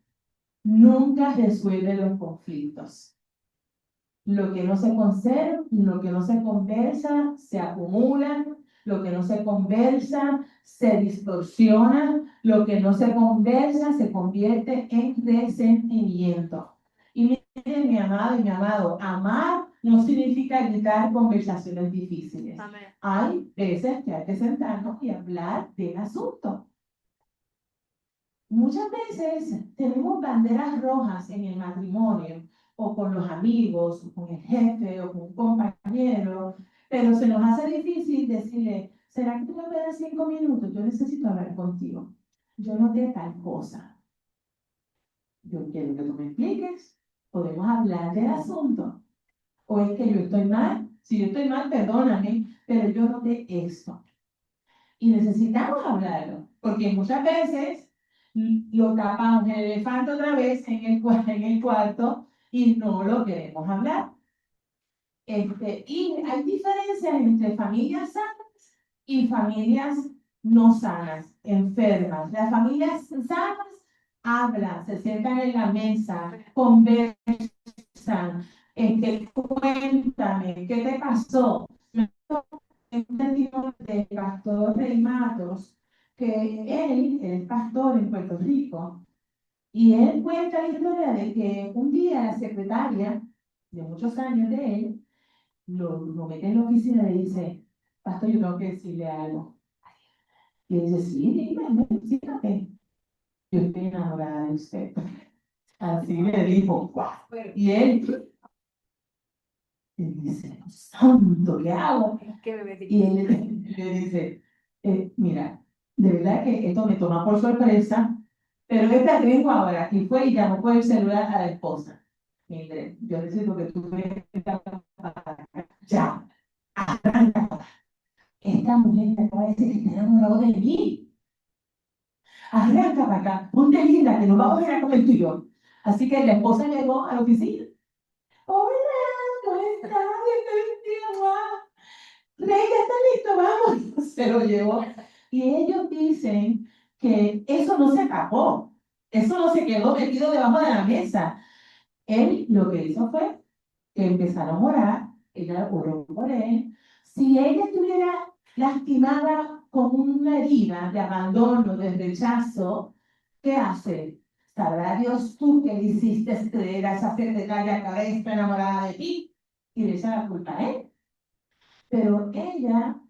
Speaker 1: nunca resuelve los conflictos. Lo que no se conserva, lo que no se conversa, se acumula. Lo que no se conversa, se distorsiona. Lo que no se conversa, se convierte en resentimiento. Y miren, mi amado y mi amado, amar no significa evitar conversaciones difíciles.
Speaker 2: Amén.
Speaker 1: Hay veces que hay que sentarnos y hablar del asunto. Muchas veces tenemos banderas rojas en el matrimonio, o con los amigos, o con el jefe, o con un compañero, pero se nos hace difícil decirle, ¿será que tú me puedes 5 minutos? Yo necesito hablar contigo. Yo noté tal cosa. Yo quiero que tú me expliques. Podemos hablar del asunto. O es que yo estoy mal. Si yo estoy mal, perdóname, pero yo noté esto. Y necesitamos hablarlo, porque muchas veces lo tapamos el elefante otra vez en el cuarto y no lo queremos hablar. Y hay diferencias entre familias sanas y familias no sanas, enfermas. Las familias sanas hablan, se sientan en la mesa, conversan, cuéntame, ¿qué te pasó? Entendimos del pastor Rey Matos, que él es pastor en Puerto Rico, y él cuenta la historia de que un día la secretaria de muchos años de él lo mete en la oficina y le dice, pastor, yo tengo que decirle algo. Y él dice, sí, dime, siéntate. Yo estoy enamorada de usted. Así le dijo. Y él Y dice, santo, ¿qué hago?
Speaker 2: ¿Qué me metí?
Speaker 1: Y él le dice, mira, de verdad que esto me toma por sorpresa, pero yo te atrevo ahora. Y fue y llamó por el celular a la esposa. Mire, yo necesito que tú me ya, arranca. Esta mujer me acaba de decir que está enamorado de mí. Arranca para acá, ponte linda, que nos vamos a ir a comer tú y yo. Así que la esposa llegó a la oficina. Hola, ¿cómo estás? Rey, ya está listo, vamos. Se lo llevó. Y ellos dicen que eso no se tapó, eso no se quedó metido debajo de la mesa. Él lo que hizo fue que empezaron a orar, ella oró por él. Si ella estuviera lastimada con una herida de abandono, de rechazo, ¿qué hace? Sabrá Dios tú que le hiciste creer a esa secretaria que está enamorada de ti y le echa la culpa a él. Pero ella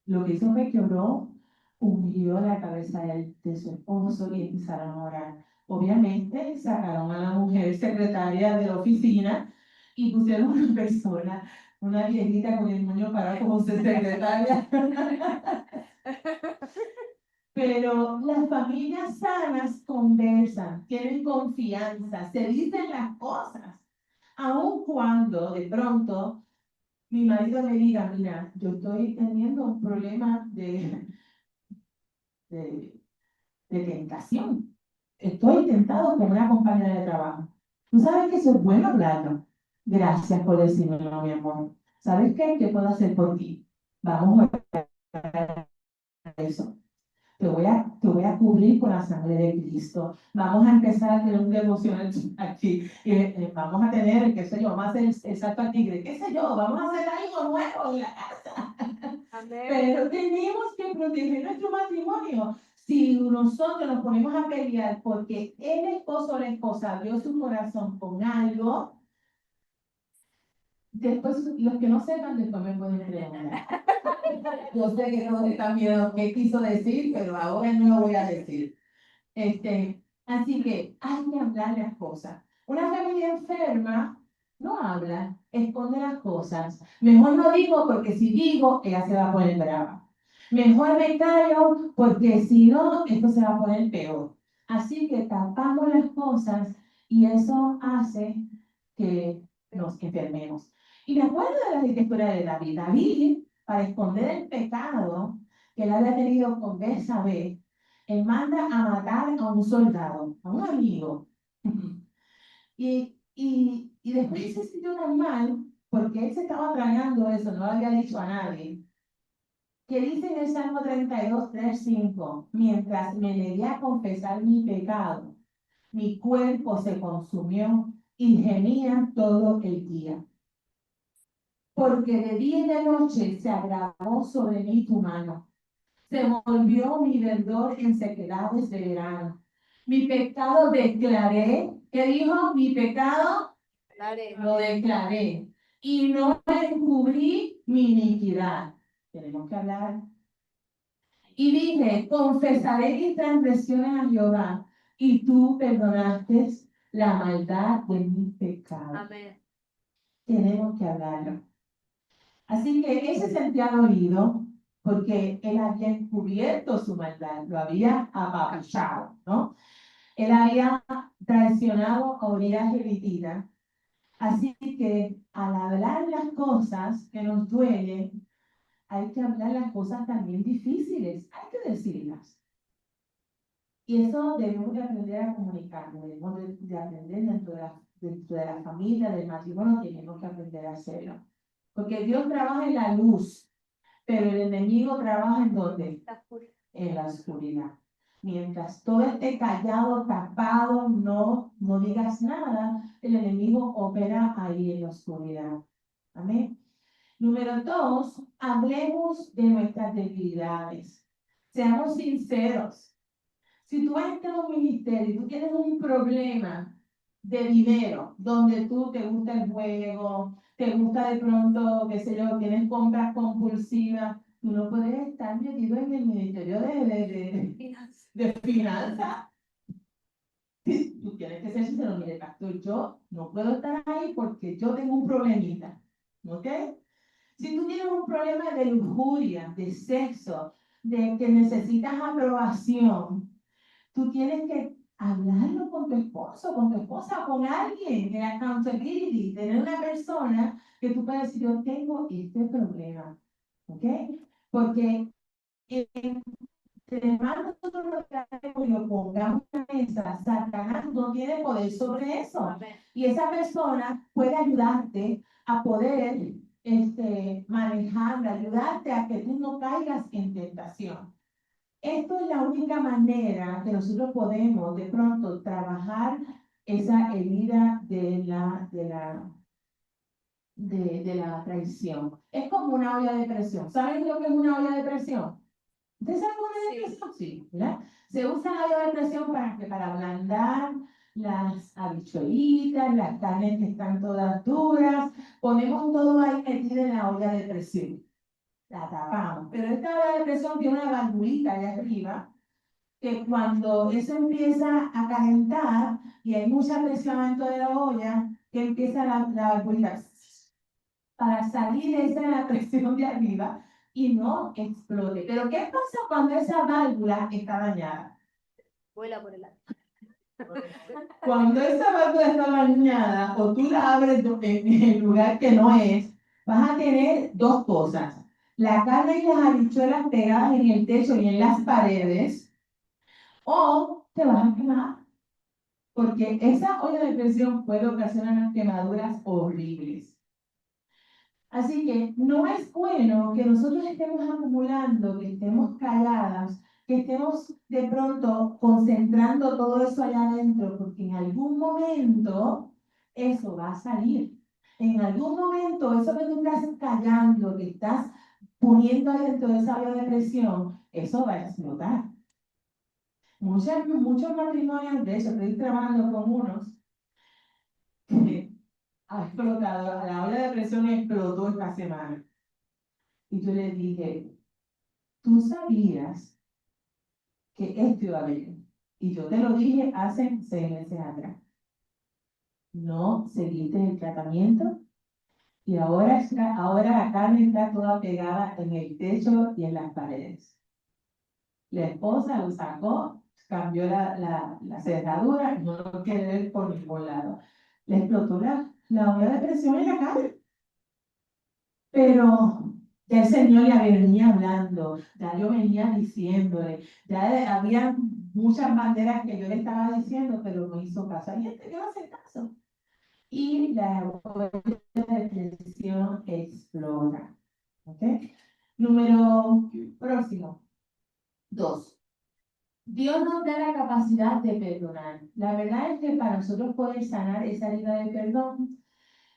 Speaker 1: lo que hizo fue que oró, ungió la cabeza de su esposo y empezaron a orar. Obviamente sacaron a la mujer secretaria de la oficina y pusieron una persona, una viejita con el moño parado como su secretaria. Pero las familias sanas conversan, tienen confianza, se dicen las cosas, aun cuando de pronto mi marido me diga, mira, yo estoy teniendo un problema de, de tentación. Estoy tentado con una compañera de trabajo. Tú sabes que eso es bueno hablarlo. Gracias por decírmelo, mi amor. ¿Sabes qué? ¿Qué puedo hacer por ti? Vamos a eso. Te voy a cubrir con la sangre de Cristo. Vamos a empezar a tener un devocional aquí. Vamos a tener, qué sé yo, vamos a hacer el salto al tigre, qué sé yo, vamos a hacer algo nuevo en la casa.
Speaker 2: Amén.
Speaker 1: Pero tenemos que proteger nuestro matrimonio. Si nosotros nos ponemos a pelear porque el esposo o la esposa abrió su corazón con algo, después los que no sepan, después me pueden preguntar. Yo sé que todos están viendo qué quiso decir, pero ahora no lo voy a decir. Así que hay que hablar las cosas. Una familia enferma no habla, esconde las cosas. Mejor no digo porque si digo, ella se va a poner brava. Mejor me callo porque si no, esto se va a poner peor. Así que tapamos las cosas y eso hace que nos enfermemos. Y me acuerdo de la arquitectura de David. David, para esconder el pecado que él había tenido con Betsabé, él manda a matar a un soldado, a un amigo. Y después se sintió tan mal, porque él se estaba tragando eso, no lo había dicho a nadie, que dice en el Salmo 32, 3, 5, mientras me negué a confesar mi pecado, mi cuerpo se consumió y gemía todo el día. Porque de día y de noche se agravó sobre mí tu mano. Se volvió mi verdor en sequedades de verano. Mi pecado declaré. ¿Qué dijo? Mi pecado lo declaré. Y no encubrí mi iniquidad. Tenemos que hablar. Y dije, confesaré mis transgresiones a Jehová, y tú perdonaste la maldad de mi pecado.
Speaker 2: Amén.
Speaker 1: Tenemos que hablarlo. Así que él se sentía dolido porque él había encubierto su maldad, lo había apabuchado, ¿no? Él había traicionado a Urias Elitita. Así que al hablar las cosas que nos duelen, hay que hablar las cosas también difíciles, hay que decirlas. Y eso debemos de aprender a comunicarlo, debemos de aprender dentro de la familia, del matrimonio, tenemos que aprender a hacerlo. Porque Dios trabaja en la luz, pero el enemigo trabaja ¿en dónde? En la oscuridad. Mientras todo esté callado, tapado, no digas nada, el enemigo opera ahí en la oscuridad. Amén. Número 2, hablemos de nuestras debilidades. Seamos sinceros. Si tú vas a un ministerio y tú tienes un problema de dinero, donde tú te gusta el juego, te gusta de pronto, qué sé yo, tienes compras compulsivas, tú no puedes estar metido en el ministerio de finanzas. Tú tienes que ser sincero, mire, pastor, yo no puedo estar ahí porque yo tengo un problemita. ¿ok? Si tú tienes un problema de lujuria, de sexo, de que necesitas aprobación, tú tienes que hablarlo con tu esposo, con tu esposa, con alguien, en accountability, tener una persona que tú puedas decir, yo tengo este problema, ¿ok? Porque entre más nosotros lo tratemos y lo pongamos en la mesa, Satanás no tiene poder sobre eso.
Speaker 2: Amén.
Speaker 1: Y esa persona puede ayudarte a poder manejarla, ayudarte a que tú no caigas en tentación. Esto es la única manera que nosotros podemos de pronto trabajar esa herida de la traición. Es como una olla de presión. ¿Saben lo que es una olla de presión? ¿Ustedes saben una olla de presión? Sí, ¿verdad? Se usa la olla de presión para ablandar las habichuelitas, las carnes que están todas duras. Ponemos todo ahí metido en la olla de presión. La tapamos. Pero esta olla de presión tiene una valvulita allá arriba que cuando eso empieza a calentar y hay mucha presión dentro de la olla, que empieza la valvulita para salir esa la presión de arriba y no explote. Pero ¿qué pasa cuando esa válvula está dañada?
Speaker 2: Vuela por el aire.
Speaker 1: Cuando esa válvula está dañada o tú la abres en el lugar que no es, vas a tener dos cosas. La carne y las habichuelas pegadas en el techo y en las paredes, o te vas a quemar. Porque esa olla de presión puede ocasionar unas quemaduras horribles. Así que no es bueno que nosotros estemos acumulando, que estemos calladas, que estemos de pronto concentrando todo eso allá adentro, porque en algún momento eso va a salir. En algún momento eso que tú estás callando, que estás poniendo adentro de esa olla de presión, eso va a explotar. Muchos matrimonios, de hecho, estoy trabajando con unos que ha explotado, la olla de presión explotó esta semana. Y yo le dije, tú sabías que esto iba a venir. Y yo te lo dije hace 6 meses atrás. No seguiste el tratamiento y ahora la carne está toda pegada en el techo y en las paredes. La esposa lo sacó, cambió la cerradura y no lo quiere ver por ningún lado. Le explotó la olla de presión en la cara. Pero ya el Señor ya venía hablando, ya yo venía diciéndole, ya había muchas banderas que yo le estaba diciendo, pero no hizo caso. Hay gente que no hace caso. Y la olla de presión explota. ¿Ok? Próximo. 2. Dios nos da la capacidad de perdonar. La verdad es que para nosotros poder sanar esa herida de perdón,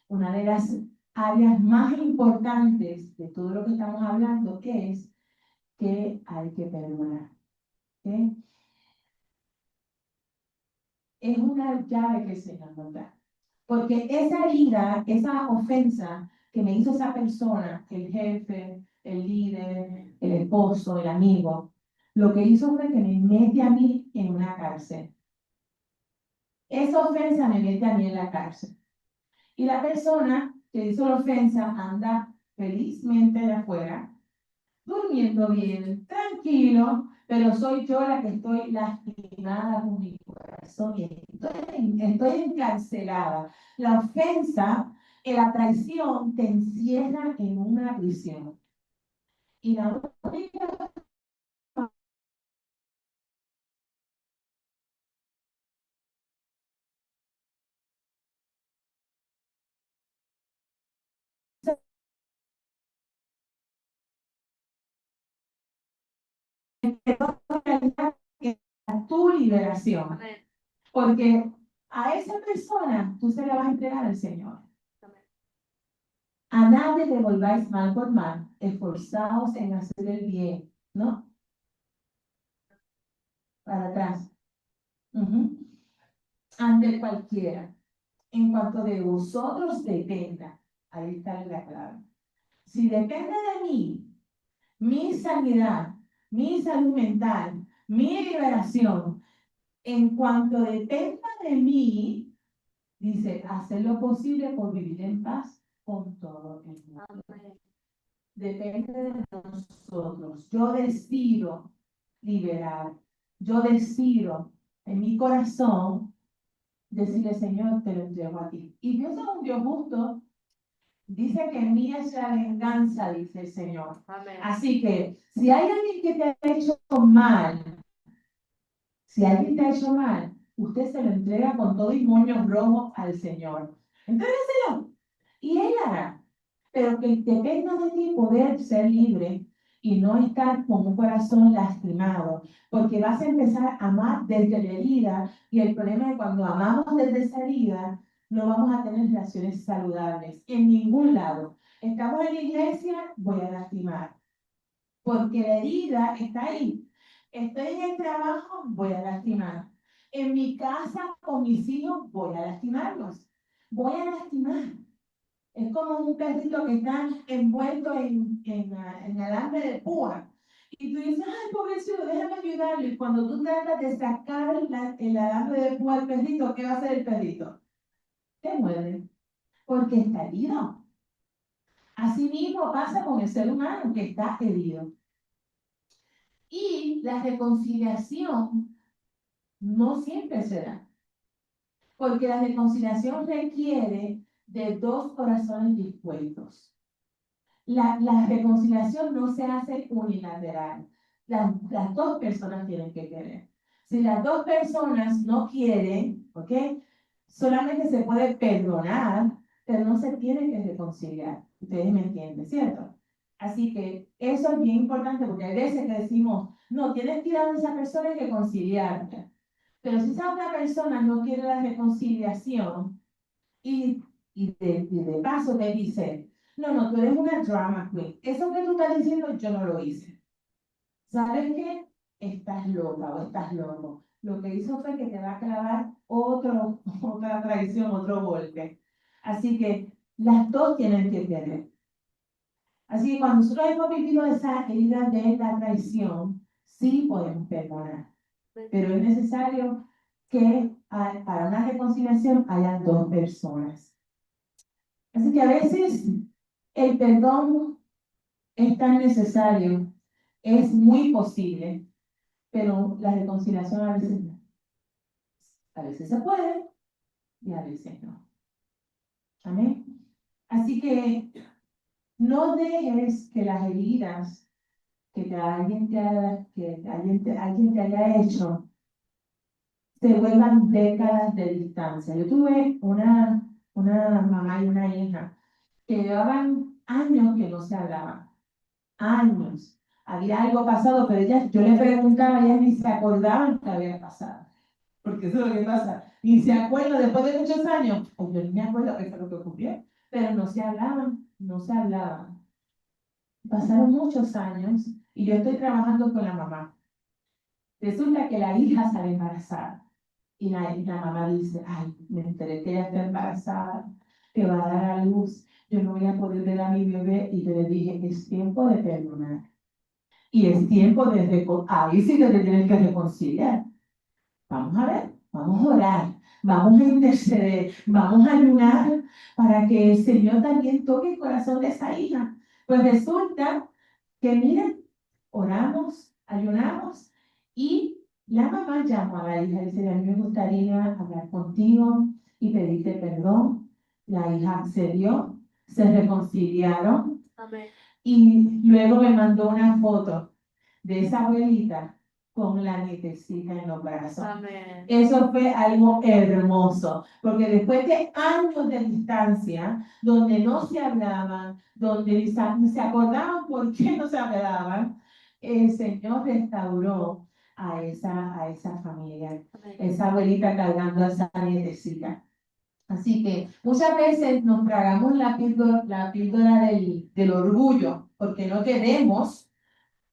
Speaker 1: una de las áreas más importantes de todo lo que estamos hablando es que hay que perdonar. ¿Okay? Es una llave que el Señor nos da. Porque esa herida, esa ofensa que me hizo esa persona, el jefe, el líder, el esposo, el amigo, lo que hizo fue que me mete a mí en una cárcel. Esa ofensa me mete a mí en la cárcel. Y la persona que hizo la ofensa anda felizmente allá afuera, durmiendo bien, tranquilo, pero soy yo la que estoy lastimada con mi corazón y estoy encarcelada. La ofensa, la traición te encierra en una prisión. Y la única realidad es tu liberación.
Speaker 2: Amén.
Speaker 1: Porque a esa persona tú se la vas a entregar al Señor.
Speaker 2: Amén.
Speaker 1: A nadie le volváis mal por mal, esforzados en hacer el bien, ¿no? Para atrás. Ante cualquiera, en cuanto de vosotros dependa. Ahí está la clave. Si depende de mí, mi sanidad, mi salud mental, mi liberación, en cuanto dependa de mí, dice, hacer lo posible por vivir en paz con todo el mundo.
Speaker 2: Amén.
Speaker 1: Depende de nosotros. Yo decido liberar. Yo decido en mi corazón decirle, Señor, te lo entrego a ti. Y Dios es un Dios justo. Dice que mía es la venganza, dice el Señor.
Speaker 2: Amén.
Speaker 1: Así que si hay alguien que te ha hecho mal, si alguien te ha hecho mal, usted se lo entrega con todo y moños rojos al Señor. Entrégueselo y Él hará. Pero que dependa de ti poder ser libre y no estar con un corazón lastimado, porque vas a empezar a amar desde la herida y el problema es cuando amamos desde esa herida, no vamos a tener relaciones saludables en ningún lado. Estamos en la iglesia, voy a lastimar, porque la herida está ahí. Estoy en el trabajo, voy a lastimar. En mi casa con mis hijos, voy a lastimarlos. Voy a lastimar. Es como un perrito que está envuelto en alambre de púa. Y tú dices, ay, pobrecito, déjame ayudarle. Y cuando tú tratas de sacar el alambre de púa al perrito, ¿qué va a hacer el perrito? Te muerde, porque está herido. Así mismo pasa con el ser humano que está herido. Y la reconciliación no siempre se da, porque la reconciliación requiere de dos corazones dispuestos. La reconciliación no se hace unilateral. Las dos personas tienen que querer. Si las dos personas no quieren, ¿ok? Solamente se puede perdonar, pero no se tiene que reconciliar. Ustedes me entienden, ¿cierto? Así que eso es bien importante porque hay veces que decimos, no, tienes que ir a esa persona y reconciliarte. Pero si esa otra persona no quiere la reconciliación y de paso te dice, no, tú eres una drama queen. Eso que tú estás diciendo, yo no lo hice. ¿Sabes qué? Estás loca o estás loco. Lo que hizo fue que te va a clavar otra traición, otro golpe. Así que las dos tienen que tener. Así que cuando nosotros hemos vivido esa herida de la traición, sí podemos perdonar. Pero es necesario que para una reconciliación haya dos personas. Así que a veces el perdón es tan necesario, es muy posible, pero la reconciliación a veces no. A veces se puede y a veces no. Amén. Así que no dejes que las heridas alguien te haya hecho se vuelvan décadas de distancia. Yo tuve una mamá y una hija que llevaban años que no se hablaban. Años. Había algo pasado, pero ellas, yo le preguntaba, ellas ni se acordaban que había pasado. Porque eso es lo que pasa. Ni se acuerdan después de muchos años. Pues yo ni me acuerdo qué fue lo que ocurrió. Pero no se hablaban, no se hablaban. Pasaron muchos años y yo estoy trabajando con la mamá. Resulta que la hija sale embarazada. Y la mamá dice, ay, me enteré que ella está embarazada, que va a dar a luz, yo no voy a poder ver a mi bebé. Y yo le dije, es tiempo de perdonar. Y es tiempo de ahí sí que te tienes que reconciliar. Vamos a ver, vamos a orar, vamos a interceder, vamos a ayunar para que el Señor también toque el corazón de esa hija. Pues resulta que, miren, oramos, ayunamos y la mamá llamó a la hija y dice, a mí me gustaría hablar contigo y pedirte perdón. La hija accedió, se reconciliaron.
Speaker 2: Amén.
Speaker 1: Y luego me mandó una foto de esa abuelita con la nietecita en los brazos.
Speaker 2: Amén.
Speaker 1: Eso fue algo hermoso, porque después de años de distancia, donde no se hablaban, donde ni se acordaban por qué no se hablaban, el Señor restauró a esa familia,
Speaker 2: Amén.
Speaker 1: esa abuelita cargando a esa nietecita. Así que muchas veces nos tragamos la píldora del orgullo, porque no queremos,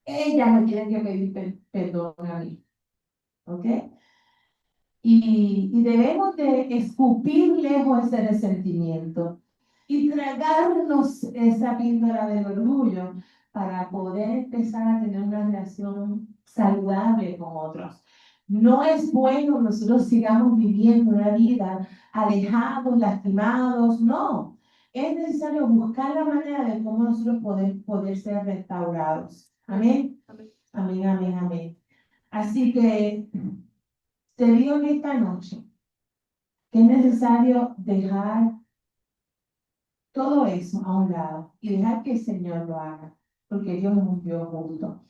Speaker 1: ella me tiene que pedir perdón a mí. ¿Ok? Y debemos de escupir lejos ese resentimiento y tragarnos esa píldora del orgullo para poder empezar a tener una relación saludable con otros. No es bueno que nosotros sigamos viviendo una vida alejados, lastimados, no. es necesario buscar la manera de cómo nosotros poder ser restaurados. Amén.
Speaker 2: Amén.
Speaker 1: Amén, amén, amén. Así que te digo en esta noche que es necesario dejar todo eso a un lado y dejar que el Señor lo haga, porque Dios es un Dios justo.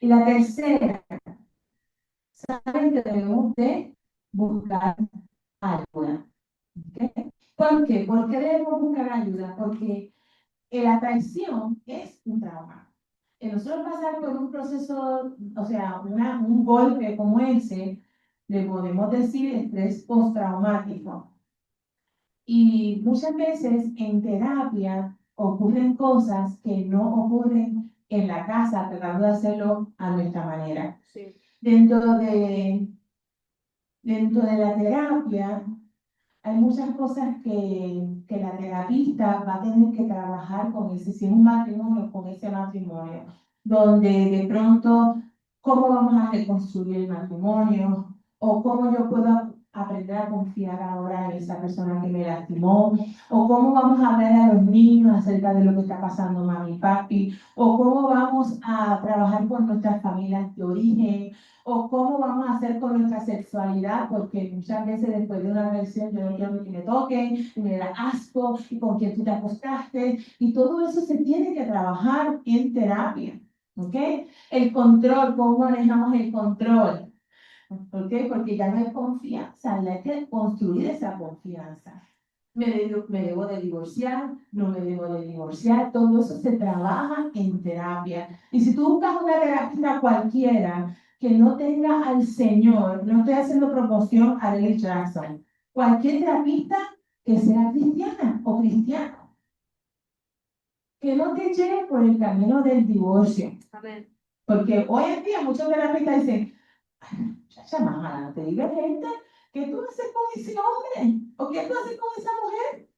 Speaker 1: Y la tercera, saben que debemos de buscar ayuda. ¿Ok? ¿Por qué? ¿Por qué debemos buscar ayuda? Porque la traición es un trauma. Nosotros pasar por un proceso, o sea, un golpe como ese, le podemos decir estrés postraumático. Y muchas veces en terapia ocurren cosas que no ocurren en la casa, tratando de hacerlo a nuestra manera.
Speaker 2: Sí.
Speaker 1: Dentro de, dentro de la terapia, hay muchas cosas que la terapista va a tener que trabajar con ese, si es un matrimonio, con ese matrimonio, donde de pronto, ¿cómo vamos a reconstruir el matrimonio? ¿O cómo yo puedo aprender a confiar ahora en esa persona que me lastimó? ¿O cómo vamos a hablar a los niños acerca de lo que está pasando mami y papi? ¿O cómo vamos a trabajar con nuestras familias de origen? O cómo vamos a hacer con nuestra sexualidad, porque muchas veces después de una agresión yo no quiero que me toquen, y me da asco, y con quién tú te acostaste, y todo eso se tiene que trabajar en terapia, ¿ok? El control, cómo manejamos el control, ¿ok? Porque ya no hay confianza, hay que construir esa confianza. Me debo de divorciar, no me debo de divorciar, todo eso se trabaja en terapia. Y si tú buscas una terapista cualquiera que no tenga al Señor, no estoy haciendo promoción a Lily Jackson, cualquier terapista que sea cristiana o cristiano, que no te lleve por el camino del divorcio.
Speaker 2: Amén.
Speaker 1: Porque hoy en día muchos terapistas dicen, muchacha, mamá, te diga gente, ¿qué tú haces con ese hombre? ¿O qué tú haces con esa mujer?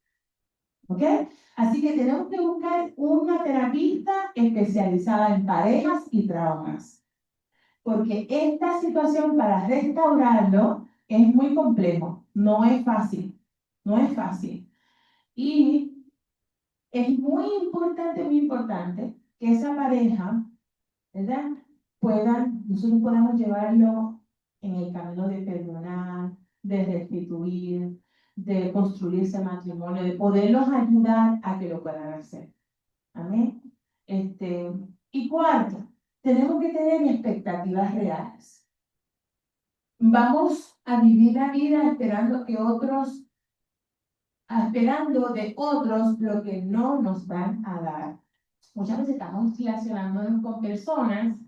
Speaker 1: ¿Ok? Así que tenemos que buscar una terapista especializada en parejas y traumas. Porque esta situación para restaurarlo es muy complejo, no es fácil, no es fácil. Y es muy importante que esa pareja, ¿verdad? Nosotros podamos llevarlo en el camino de perdonar, de restituir, de construir ese matrimonio, de poderlos ayudar a que lo puedan hacer. Amén. Y cuarto, tenemos que tener expectativas reales. Vamos a vivir la vida esperando de otros lo que no nos van a dar. Muchas veces estamos relacionándonos con personas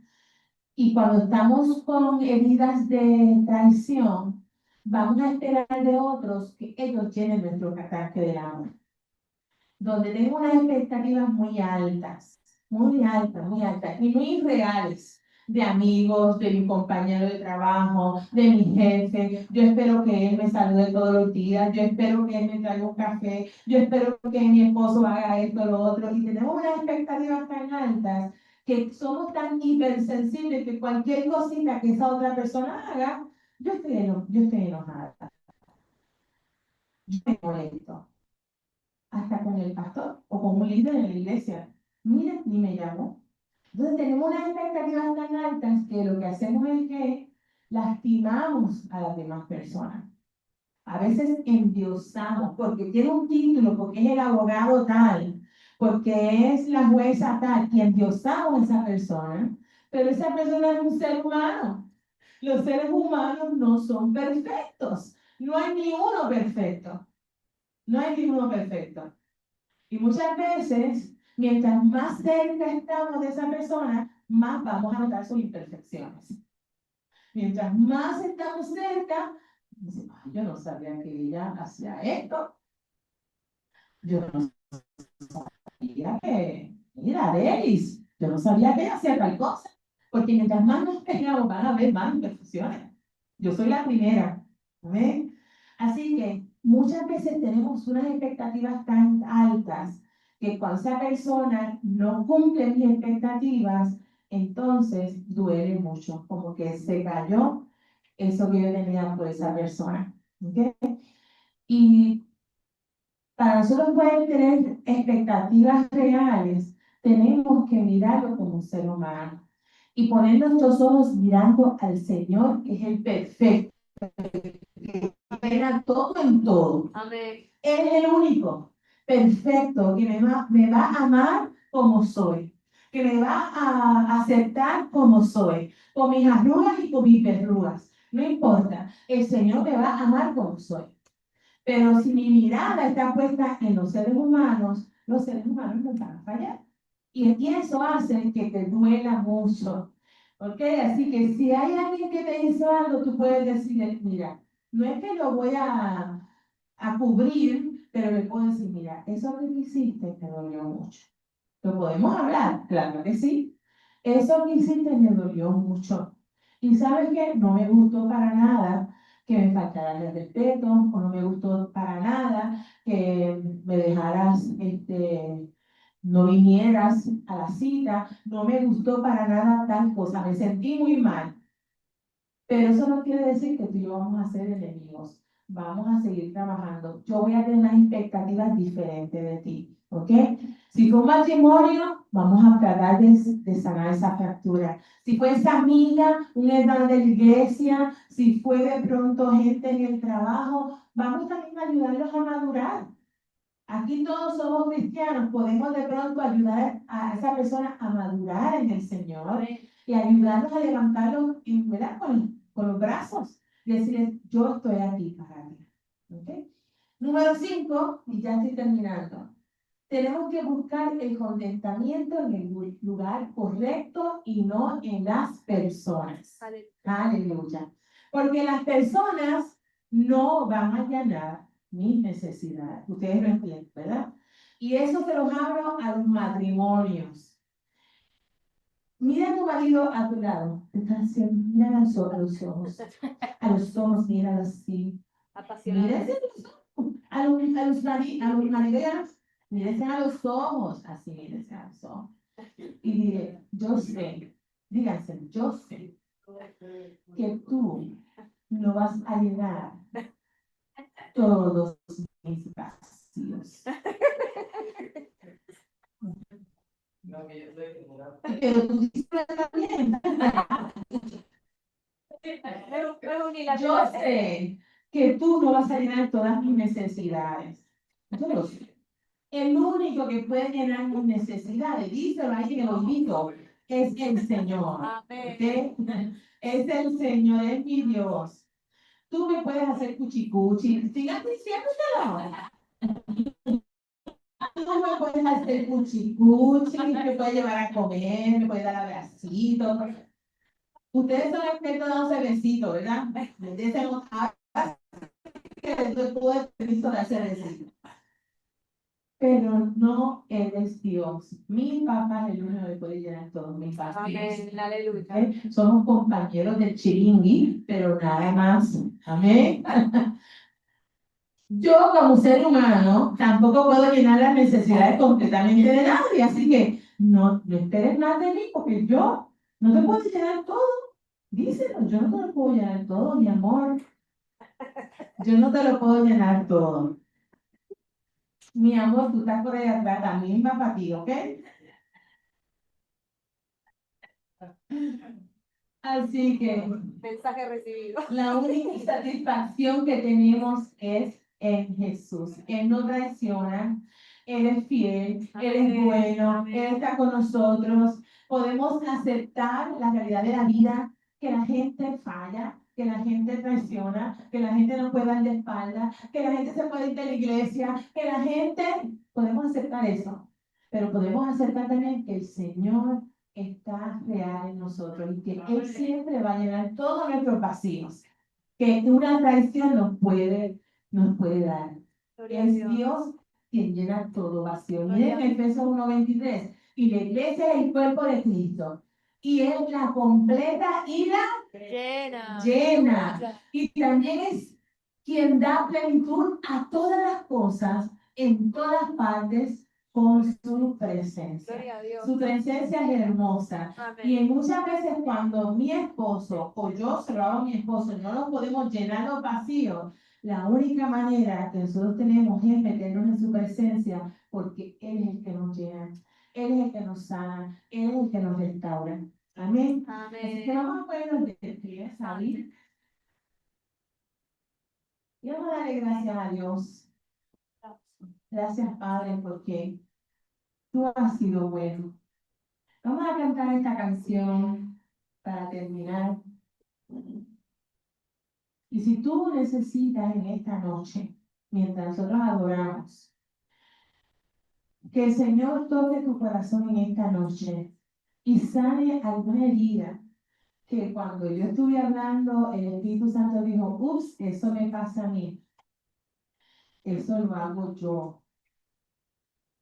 Speaker 1: y cuando estamos con heridas de traición, vamos a esperar de otros que ellos llenen nuestro tanque del amor. Donde tengo unas expectativas muy altas y muy irreales de amigos, de mi compañero de trabajo, de mi jefe. Yo espero que él me salude todos los días, yo espero que él me traiga un café, yo espero que mi esposo haga esto, lo otro. Y tenemos unas expectativas tan altas que somos tan hipersensibles que cualquier cosita que esa otra persona haga, yo estoy enojada, yo me molesto hasta con el pastor o con un líder en la iglesia. Mira, ni me llamó. Entonces tenemos unas expectativas tan altas que lo que hacemos es que lastimamos a las demás personas. A veces endiosamos porque tiene un título, porque es el abogado tal, porque es la jueza tal, y endiosamos a esa persona, pero esa persona es un ser humano. Los seres humanos no son perfectos. No hay ni uno perfecto. No hay ni uno perfecto. Y muchas veces, mientras más cerca estamos de esa persona, más vamos a notar sus imperfecciones. Mientras más estamos cerca, dicen, "Ay, yo no sabía que ella hacía esto. Yo no sabía que, mira, Delis, yo no sabía que ella hacía tal cosa". Porque mientras más nos pegamos, van a haber más imperfecciones. Yo soy la primera. ¿Ven? Así que muchas veces tenemos unas expectativas tan altas que cuando esa persona no cumple mis expectativas, entonces duele mucho, como que se cayó eso que yo tenía por esa persona. ¿Okay? Y Para nosotros poder tener expectativas reales, tenemos que mirarlo como un ser humano y poner nuestros ojos mirando al Señor, que es el perfecto, que era todo en todo.
Speaker 2: Amén.
Speaker 1: Él es el único perfecto que me va a amar como soy, que me va a aceptar como soy, con mis arrugas y con mis verrugas. No importa, el Señor me va a amar como soy. Pero si mi mirada está puesta en los seres humanos nos van a fallar. Y eso hace que te duela mucho. ¿Ok? Así que si hay alguien que te hizo algo, tú puedes decirle, mira, no es que lo voy a cubrir, pero le puedo decir, mira, eso que hiciste me dolió mucho. ¿Lo podemos hablar? Claro que sí. Eso que hiciste me dolió mucho. Y sabes qué, no me gustó para nada que me faltara el respeto, o no me gustó para nada que me dejaras, no vinieras a la cita, no me gustó para nada tal cosa, me sentí muy mal. Pero eso no quiere decir que tú y yo vamos a ser enemigos. Vamos a seguir trabajando. Yo voy a tener unas expectativas diferentes de ti. ¿Ok? Si fue un matrimonio, vamos a tratar de sanar esa fractura. Si fue esa amiga, un hermano de la iglesia, si fue de pronto gente en el trabajo, vamos también a ayudarlos a madurar. Aquí todos somos cristianos, podemos de pronto ayudar a esa persona a madurar en el Señor y ayudarlos a levantarlos ¿verdad? Con los brazos y decirles, yo estoy aquí para ti. ¿Okay? Número 5, y ya estoy terminando. Tenemos que buscar el contentamiento en el lugar correcto y no en las personas. Aleluya. Porque las personas no van a llenar mis necesidades. Ustedes lo entienden, ¿verdad? Y eso se los abro a los matrimonios. Mira a tu marido a tu lado. Te está haciendo, mira a los ojos. A los ojos, mira así. Mírese a los maridos, mírese a los ojos. Así, mírese a los ojos. Y diré, yo sé, díganse, yo sé que tú no vas a llenar todos mis vacíos. Pero tú dices también. Yo sé que tú no vas a llenar todas mis necesidades. Yo lo sé. El único que puede llenar mis necesidades, díselo ahí que lo invito, es el Señor. ¿Okay? Es el Señor, es mi Dios. Tú me puedes hacer cuchicuchi. Sigan diciéndotelo. Tú me puedes hacer cuchicuchi, me puedes llevar a comer, me puedes dar abracitos. Ustedes son expertos dándose besitos, ¿verdad? Decimos, que les tuve permiso de hacer eso. Pero no eres Dios. Mi papá es el único que puede llenar todos mis vacíos.
Speaker 2: Amén, aleluya.
Speaker 1: ¿Okay? Somos compañeros del chiringui, pero nada más. Amén. Yo como ser humano tampoco puedo llenar las necesidades completamente de nadie, así que no esperes más de mí porque yo no te puedo llenar todo. Díselo, yo no te lo puedo llenar todo, mi amor. Yo no te lo puedo llenar todo. Mi amor, tú estás por ahí atrás, también va para ti, ¿ok? Así que
Speaker 2: Mensaje recibido.
Speaker 1: la única satisfacción que tenemos es en Jesús. Él no traiciona, Él es fiel, Él es bueno, Él está con nosotros. Podemos aceptar la realidad de la vida, que la gente falla, que la gente traiciona, que la gente no puede dar de espalda, que la gente se puede ir de la iglesia, que la gente, podemos aceptar eso, pero podemos aceptar también que el Señor está real en nosotros y que Él siempre va a llenar todos nuestros vacíos, que una traición nos puede dar. Es Dios quien llena todo vacío. Miren Efesios 1:23, y la iglesia es el cuerpo de Cristo, y es la completa y la llena. Y también es quien da plenitud a todas las cosas en todas partes con su presencia.
Speaker 2: Gloria a Dios.
Speaker 1: Su presencia es hermosa.
Speaker 2: Amén.
Speaker 1: Y muchas veces cuando mi esposo o yo se lo hago a mi esposo, no nos podemos llenar los vacíos, La única manera que nosotros tenemos es meternos en su presencia, porque Él es el que nos llena, Él es el que nos sana, Él es el que nos restaura. Amén. Así que vamos a ponernos de pie, salir. Y vamos a darle gracias a Dios. Gracias, Padre, porque tú has sido bueno. Vamos a cantar esta canción para terminar. Y si tú necesitas en esta noche, mientras nosotros adoramos, que el Señor toque tu corazón en esta noche y sane alguna herida, que cuando yo estuve hablando, el Espíritu Santo dijo, ups, eso me pasa a mí, eso lo hago yo.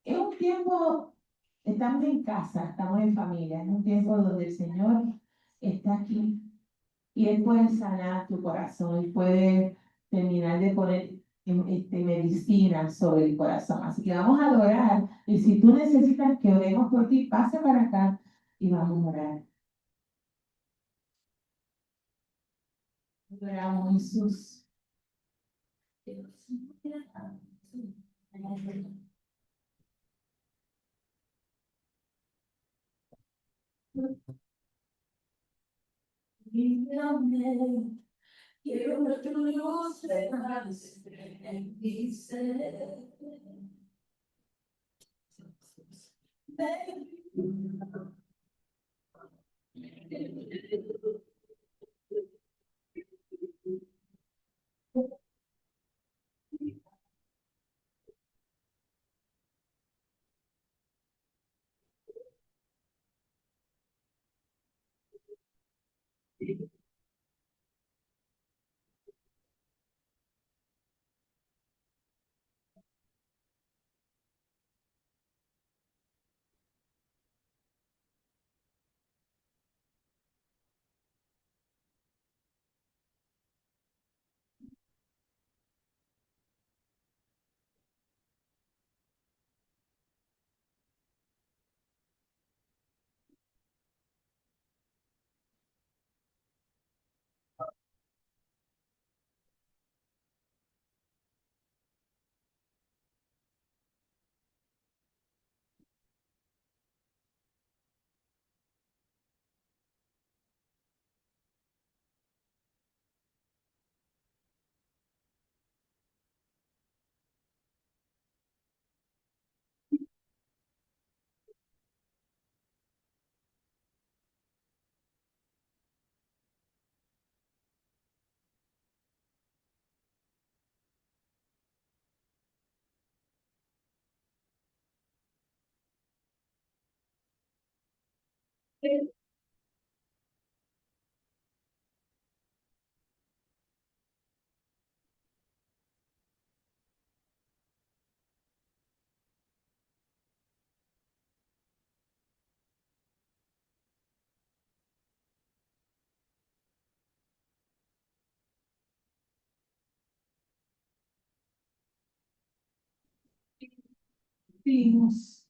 Speaker 1: Es un tiempo, estamos en casa, estamos en familia, es un tiempo donde el Señor está aquí y Él puede sanar tu corazón, Él puede terminar de poner medicina sobre el corazón. Así que vamos a adorar y si tú necesitas que oremos por ti, pasa para acá y vamos a orar. Adoramos Jesús. Quiero ver tu luz dejarse en mi ser. Dios,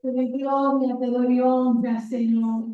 Speaker 1: te doy honra, Señor.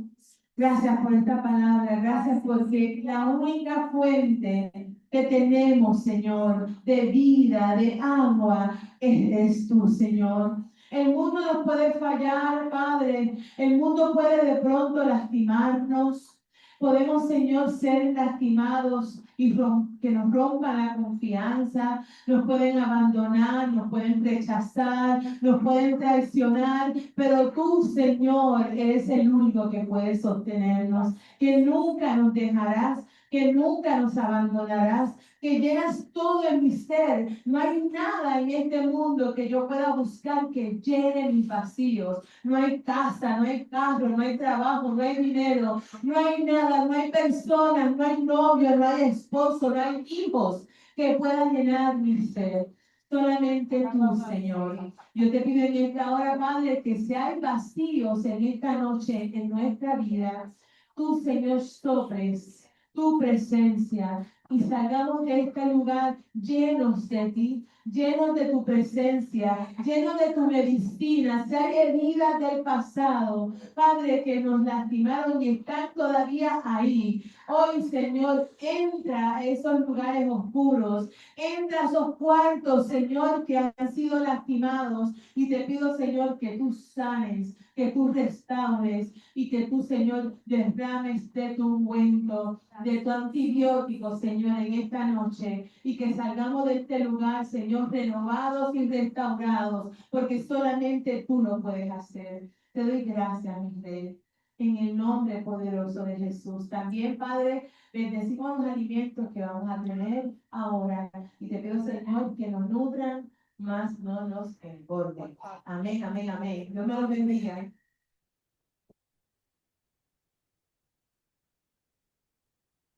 Speaker 1: Gracias por esta palabra, gracias porque la única fuente que tenemos, Señor, de vida, de agua, eres tú, Señor. El mundo nos puede fallar, Padre. El mundo puede de pronto lastimarnos. Podemos, Señor, ser lastimados y que nos rompan la confianza. Nos pueden abandonar, nos pueden rechazar, nos pueden traicionar, pero tú, Señor, eres el único que puede sostenernos, que nunca nos dejarás, que nunca nos abandonarás, que llenas todo en mi ser. No hay nada en este mundo que yo pueda buscar que llene mis vacíos. No hay casa, no hay carro, no hay trabajo, no hay dinero, no hay nada, no hay personas, no hay novio, no hay esposo, no hay hijos que pueda llenar mi ser. Solamente tú, Señor. Yo te pido en esta hora, Padre, que si hay vacíos en esta noche en nuestra vida, tú, Señor, soples tu presencia, y salgamos de este lugar llenos de ti, llenos de tu presencia, llenos de tu medicina. Si hay heridas del pasado, Padre, que nos lastimaron y están todavía ahí, hoy, Señor, entra a esos lugares oscuros, entra a esos cuartos, Señor, que han sido lastimados, y te pido, Señor, que tú sanes, que tú restaures y que tú, Señor, derrames de tu ungüento, de tu antibiótico, Señor, en esta noche, y que salgamos de este lugar, Señor, renovados y restaurados, porque solamente tú lo puedes hacer. Te doy gracias, mi Rey, en el nombre poderoso de Jesús. También, Padre, bendecimos los alimentos que vamos a tener ahora, y te pido, Señor, que nos nutran, más no nos engorden. Amén, amén, amén. Dios me los bendiga.